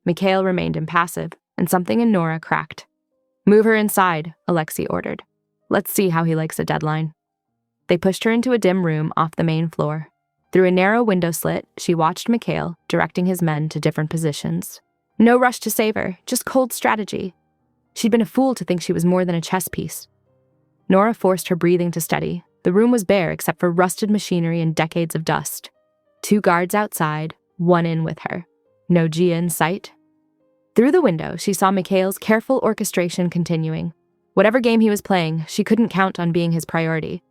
Mikhail remained impassive, and something in Nora cracked. Move her inside, Alexei ordered. Let's see how he likes a deadline. They pushed her into a dim room off the main floor. Through a narrow window slit, she watched Mikhail directing his men to different positions. No rush to save her, just cold strategy. She'd been a fool to think she was more than a chess piece. Nora forced her breathing to steady. The room was bare except for rusted machinery and decades of dust. 2 guards outside, 1 in with her. No Gia in sight. Through the window, she saw Mikhail's careful orchestration continuing. Whatever game he was playing, she couldn't count on being his priority.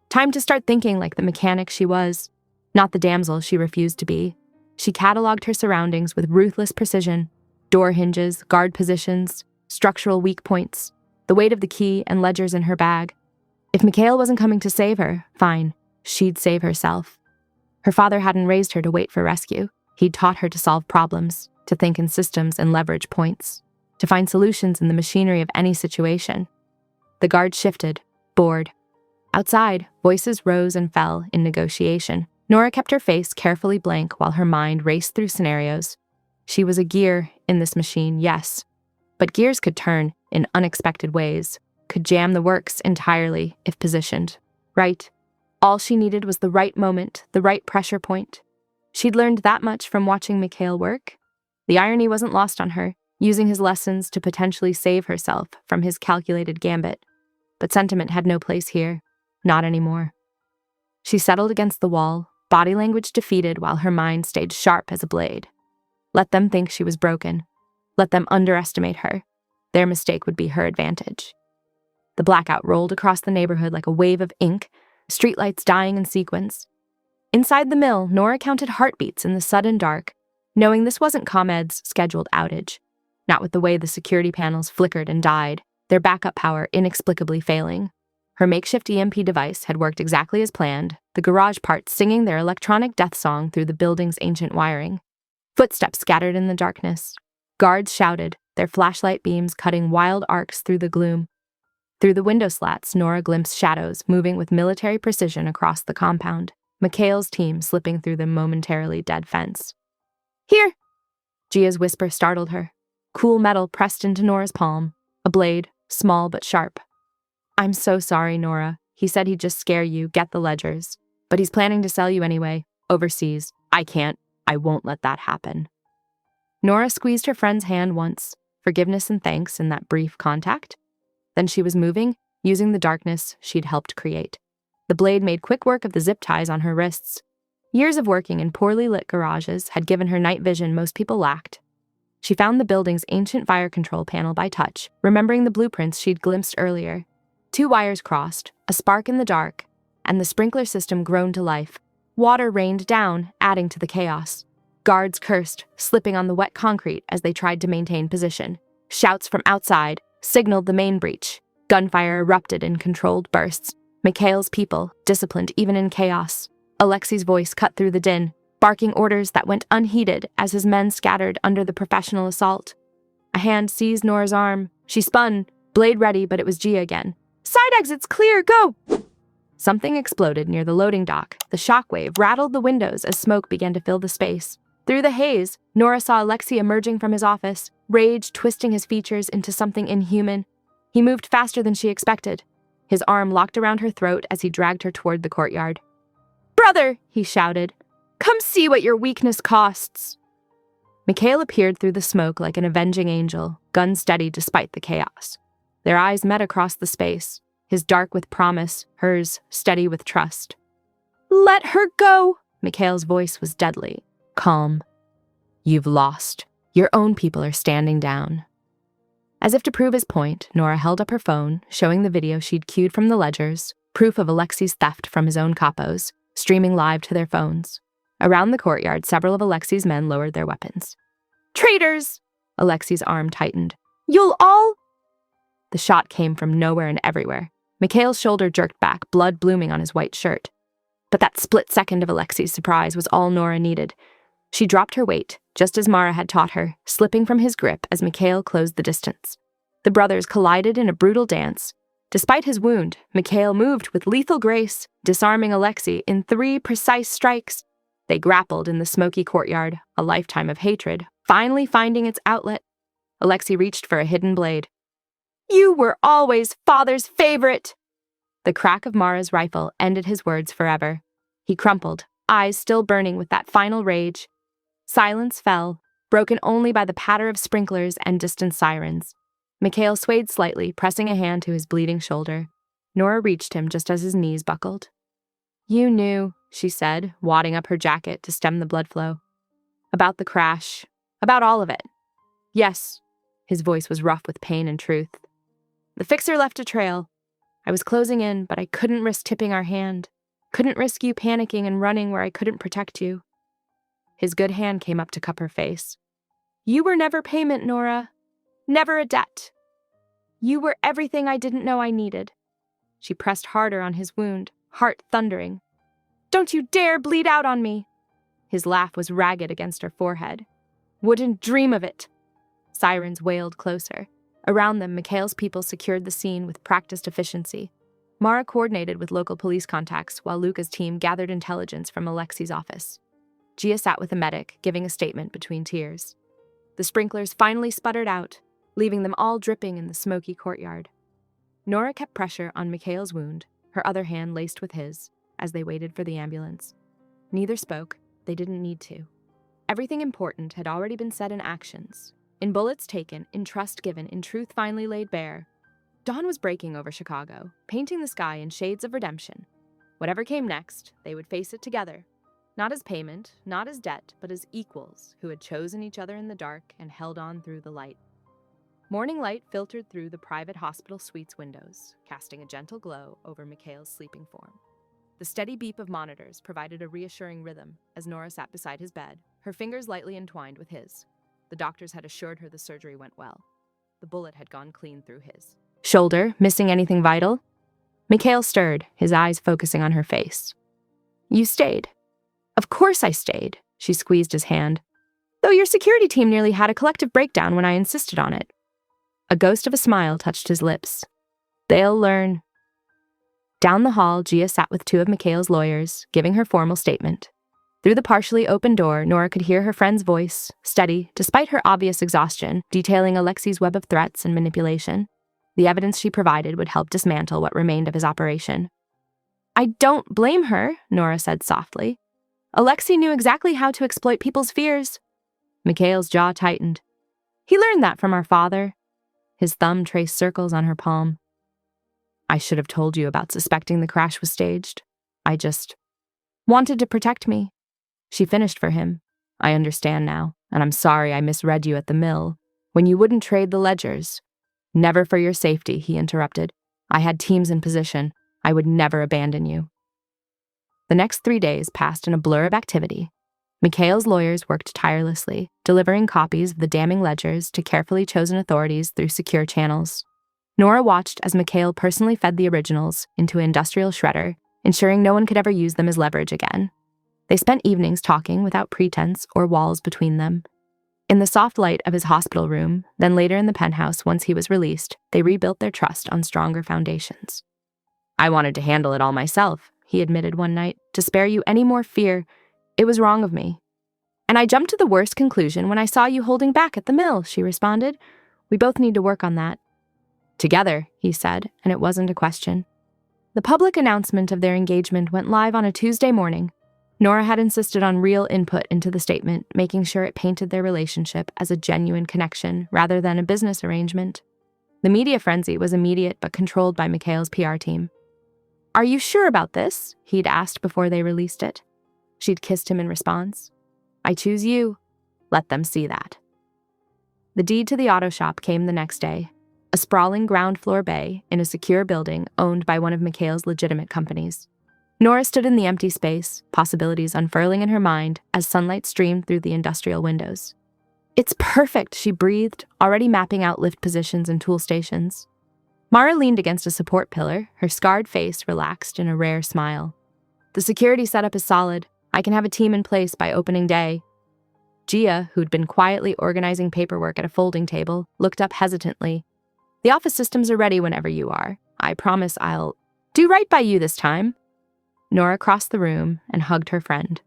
Time to start thinking like the mechanic she was, not the damsel she refused to be. She cataloged her surroundings with ruthless precision. Door hinges, guard positions, structural weak points, the weight of the key and ledgers in her bag. If Mikhail wasn't coming to save her, fine, she'd save herself. Her father hadn't raised her to wait for rescue. He'd taught her to solve problems, to think in systems and leverage points, to find solutions in the machinery of any situation. The guard shifted, bored. Outside, voices rose and fell in negotiation. Nora kept her face carefully blank while her mind raced through scenarios. She was a gear in this machine, yes, but gears could turn in unexpected ways, could jam the works entirely if positioned. Right. All she needed was the right moment, the right pressure point. She'd learned that much from watching Mikhail work. The irony wasn't lost on her, using his lessons to potentially save herself from his calculated gambit. But sentiment had no place here. Not anymore. She settled against the wall, body language defeated while her mind stayed sharp as a blade. Let them think she was broken. Let them underestimate her. Their mistake would be her advantage. The blackout rolled across the neighborhood like a wave of ink, streetlights dying in sequence. Inside the mill, Nora counted heartbeats in the sudden dark, knowing this wasn't ComEd's scheduled outage. Not with the way the security panels flickered and died, their backup power inexplicably failing. Her makeshift EMP device had worked exactly as planned, the garage parts singing their electronic death song through the building's ancient wiring. Footsteps scattered in the darkness. Guards shouted, their flashlight beams cutting wild arcs through the gloom. Through the window slats, Nora glimpsed shadows moving with military precision across the compound, Mikhail's team slipping through the momentarily dead fence. Here! Gia's whisper startled her. Cool metal pressed into Nora's palm, a blade, small but sharp. I'm so sorry, Nora. He said he'd just scare you, get the ledgers. But he's planning to sell you anyway, overseas. I won't let that happen. Nora squeezed her friend's hand once, forgiveness and thanks in that brief contact. Then she was moving, using the darkness she'd helped create. The blade made quick work of the zip ties on her wrists. Years of working in poorly lit garages had given her night vision most people lacked. She found the building's ancient fire control panel by touch, remembering the blueprints she'd glimpsed earlier. 2 wires crossed, a spark in the dark, and the sprinkler system groaned to life. Water rained down, adding to the chaos. Guards cursed, slipping on the wet concrete as they tried to maintain position. Shouts from outside signaled the main breach. Gunfire erupted in controlled bursts. Mikhail's people, disciplined even in chaos. Alexei's voice cut through the din, barking orders that went unheeded as his men scattered under the professional assault. A hand seized Nora's arm. She spun, blade ready, but it was Gia again. Side exits clear, go! Something exploded near the loading dock. The shockwave rattled the windows as smoke began to fill the space. Through the haze, Nora saw Alexei emerging from his office, rage twisting his features into something inhuman. He moved faster than she expected. His arm locked around her throat as he dragged her toward the courtyard. Brother, he shouted, come see what your weakness costs. Mikhail appeared through the smoke like an avenging angel, gun steady despite the chaos. Their eyes met across the space. his dark with promise, hers steady with trust. "Let her go!" Mikhail's voice was deadly, calm. "You've lost. Your own people are standing down." As if to prove his point, Nora held up her phone, showing the video she'd cued from the ledgers, proof of Alexei's theft from his own capos, streaming live to their phones. Around the courtyard, several of Alexei's men lowered their weapons. "Traitors!" Alexei's arm tightened. "You'll all—" The shot came from nowhere and everywhere. Mikhail's shoulder jerked back, blood blooming on his white shirt. But that split second of Alexei's surprise was all Nora needed. She dropped her weight, just as Mara had taught her, slipping from his grip as Mikhail closed the distance. The brothers collided in a brutal dance. Despite his wound, Mikhail moved with lethal grace, disarming Alexei in 3 precise strikes. They grappled in the smoky courtyard, a lifetime of hatred, finally finding its outlet. Alexei reached for a hidden blade. "You were always father's favorite!" The crack of Mara's rifle ended his words forever. He crumpled, eyes still burning with that final rage. Silence fell, broken only by the patter of sprinklers and distant sirens. Mikhail swayed slightly, pressing a hand to his bleeding shoulder. Nora reached him just as his knees buckled. "You knew," she said, wadding up her jacket to stem the blood flow. "About the crash. About all of it." "Yes." His voice was rough with pain and truth. "The fixer left a trail. I was closing in, but I couldn't risk tipping our hand. Couldn't risk you panicking and running where I couldn't protect you." His good hand came up to cup her face. "You were never payment, Nora. Never a debt. You were everything I didn't know I needed." She pressed harder on his wound, heart thundering. "Don't you dare bleed out on me!" His laugh was ragged against her forehead. "Wouldn't dream of it." Sirens wailed closer. Around them, Mikhail's people secured the scene with practiced efficiency. Mara coordinated with local police contacts while Luca's team gathered intelligence from Alexei's office. Gia sat with a medic, giving a statement between tears. The sprinklers finally sputtered out, leaving them all dripping in the smoky courtyard. Nora kept pressure on Mikhail's wound, her other hand laced with his, as they waited for the ambulance. Neither spoke. They didn't need to. Everything important had already been said in actions. In bullets taken, in trust given, in truth finally laid bare. Dawn was breaking over Chicago, painting the sky in shades of redemption. Whatever came next, they would face it together. Not as payment, not as debt, but as equals who had chosen each other in the dark and held on through the light. Morning light filtered through the private hospital suite's windows, casting a gentle glow over Mikhail's sleeping form. The steady beep of monitors provided a reassuring rhythm as Nora sat beside his bed, her fingers lightly entwined with his. The doctors had assured her the surgery went well. The bullet had gone clean through his. "Shoulder, missing anything vital?" Mikhail stirred, his eyes focusing on her face. "You stayed." "Of course I stayed," she squeezed his hand. "Though your security team nearly had a collective breakdown when I insisted on it." A ghost of a smile touched his lips. "They'll learn." Down the hall, Gia sat with 2 of Mikhail's lawyers, giving her formal statement. Through the partially open door, Nora could hear her friend's voice, steady, despite her obvious exhaustion, detailing Alexei's web of threats and manipulation. The evidence she provided would help dismantle what remained of his operation. "I don't blame her," Nora said softly. "Alexei knew exactly how to exploit people's fears." Mikhail's jaw tightened. "He learned that from our father." His thumb traced circles on her palm. "I should have told you about suspecting the crash was staged. I just wanted to protect me." She finished for him. "I understand now, and I'm sorry I misread you at the mill, when you wouldn't trade the ledgers." "Never for your safety," he interrupted. "I had teams in position. I would never abandon you." The next 3 days passed in a blur of activity. Mikhail's lawyers worked tirelessly, delivering copies of the damning ledgers to carefully chosen authorities through secure channels. Nora watched as Mikhail personally fed the originals into an industrial shredder, ensuring no one could ever use them as leverage again. They spent evenings talking without pretense or walls between them. In the soft light of his hospital room, then later in the penthouse once he was released, they rebuilt their trust on stronger foundations. "I wanted to handle it all myself," he admitted one night, "to spare you any more fear. It was wrong of me. And I jumped to the worst conclusion when I saw you holding back at the mill," she responded. "We both need to work on that." "Together," he said, and it wasn't a question. The public announcement of their engagement went live on a Tuesday morning. Nora had insisted on real input into the statement, making sure it painted their relationship as a genuine connection rather than a business arrangement. The media frenzy was immediate but controlled by Mikhail's PR team. "Are you sure about this?" he'd asked before they released it. She'd kissed him in response. "I choose you. Let them see that." The deed to the auto shop came the next day, a sprawling ground-floor bay in a secure building owned by one of Mikhail's legitimate companies. Nora stood in the empty space, possibilities unfurling in her mind as sunlight streamed through the industrial windows. "It's perfect," she breathed, already mapping out lift positions and tool stations. Mara leaned against a support pillar, her scarred face relaxed in a rare smile. "The security setup is solid. I can have a team in place by opening day." Gia, who'd been quietly organizing paperwork at a folding table, looked up hesitantly. "The office systems are ready whenever you are. I promise I'll do right by you this time." Nora crossed the room and hugged her friend.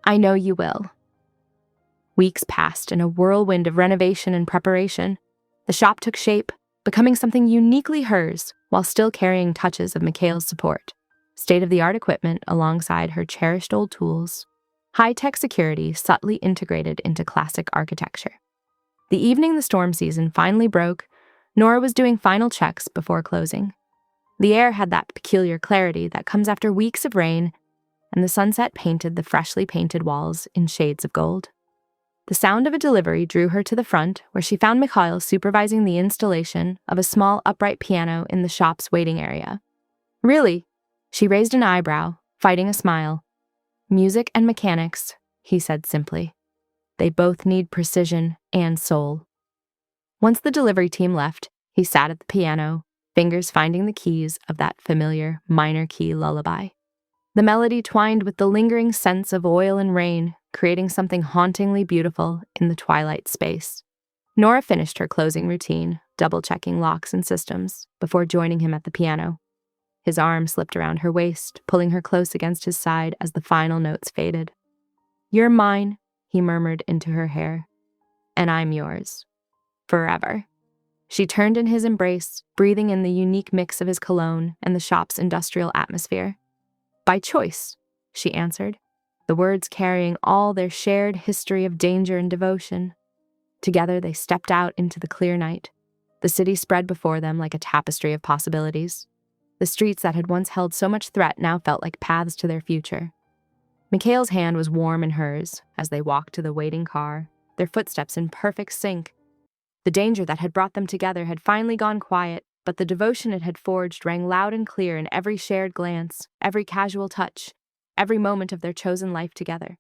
"I know you will." Weeks passed in a whirlwind of renovation and preparation. The shop took shape, becoming something uniquely hers while still carrying touches of Mikhail's support. State-of-the-art equipment alongside her cherished old tools. High-tech security subtly integrated into classic architecture. The evening the storm season finally broke, Nora was doing final checks before closing. The air had that peculiar clarity that comes after weeks of rain, and the sunset painted the freshly painted walls in shades of gold. The sound of a delivery drew her to the front, where she found Mikhail supervising the installation of a small upright piano in the shop's waiting area. "Really?" She raised an eyebrow, fighting a smile. "Music and mechanics," he said simply. "They both need precision and soul." Once the delivery team left, he sat at the piano, fingers finding the keys of that familiar minor key lullaby. The melody twined with the lingering sense of oil and rain, creating something hauntingly beautiful in the twilight space. Nora finished her closing routine, double-checking locks and systems, before joining him at the piano. His arm slipped around her waist, pulling her close against his side as the final notes faded. "You're mine," he murmured into her hair. "And I'm yours. Forever." She turned in his embrace, breathing in the unique mix of his cologne and the shop's industrial atmosphere. "By choice," she answered, the words carrying all their shared history of danger and devotion. Together they stepped out into the clear night. The city spread before them like a tapestry of possibilities. The streets that had once held so much threat now felt like paths to their future. Mikhail's hand was warm in hers as they walked to the waiting car, their footsteps in perfect sync. The danger that had brought them together had finally gone quiet, but the devotion it had forged rang loud and clear in every shared glance, every casual touch, every moment of their chosen life together.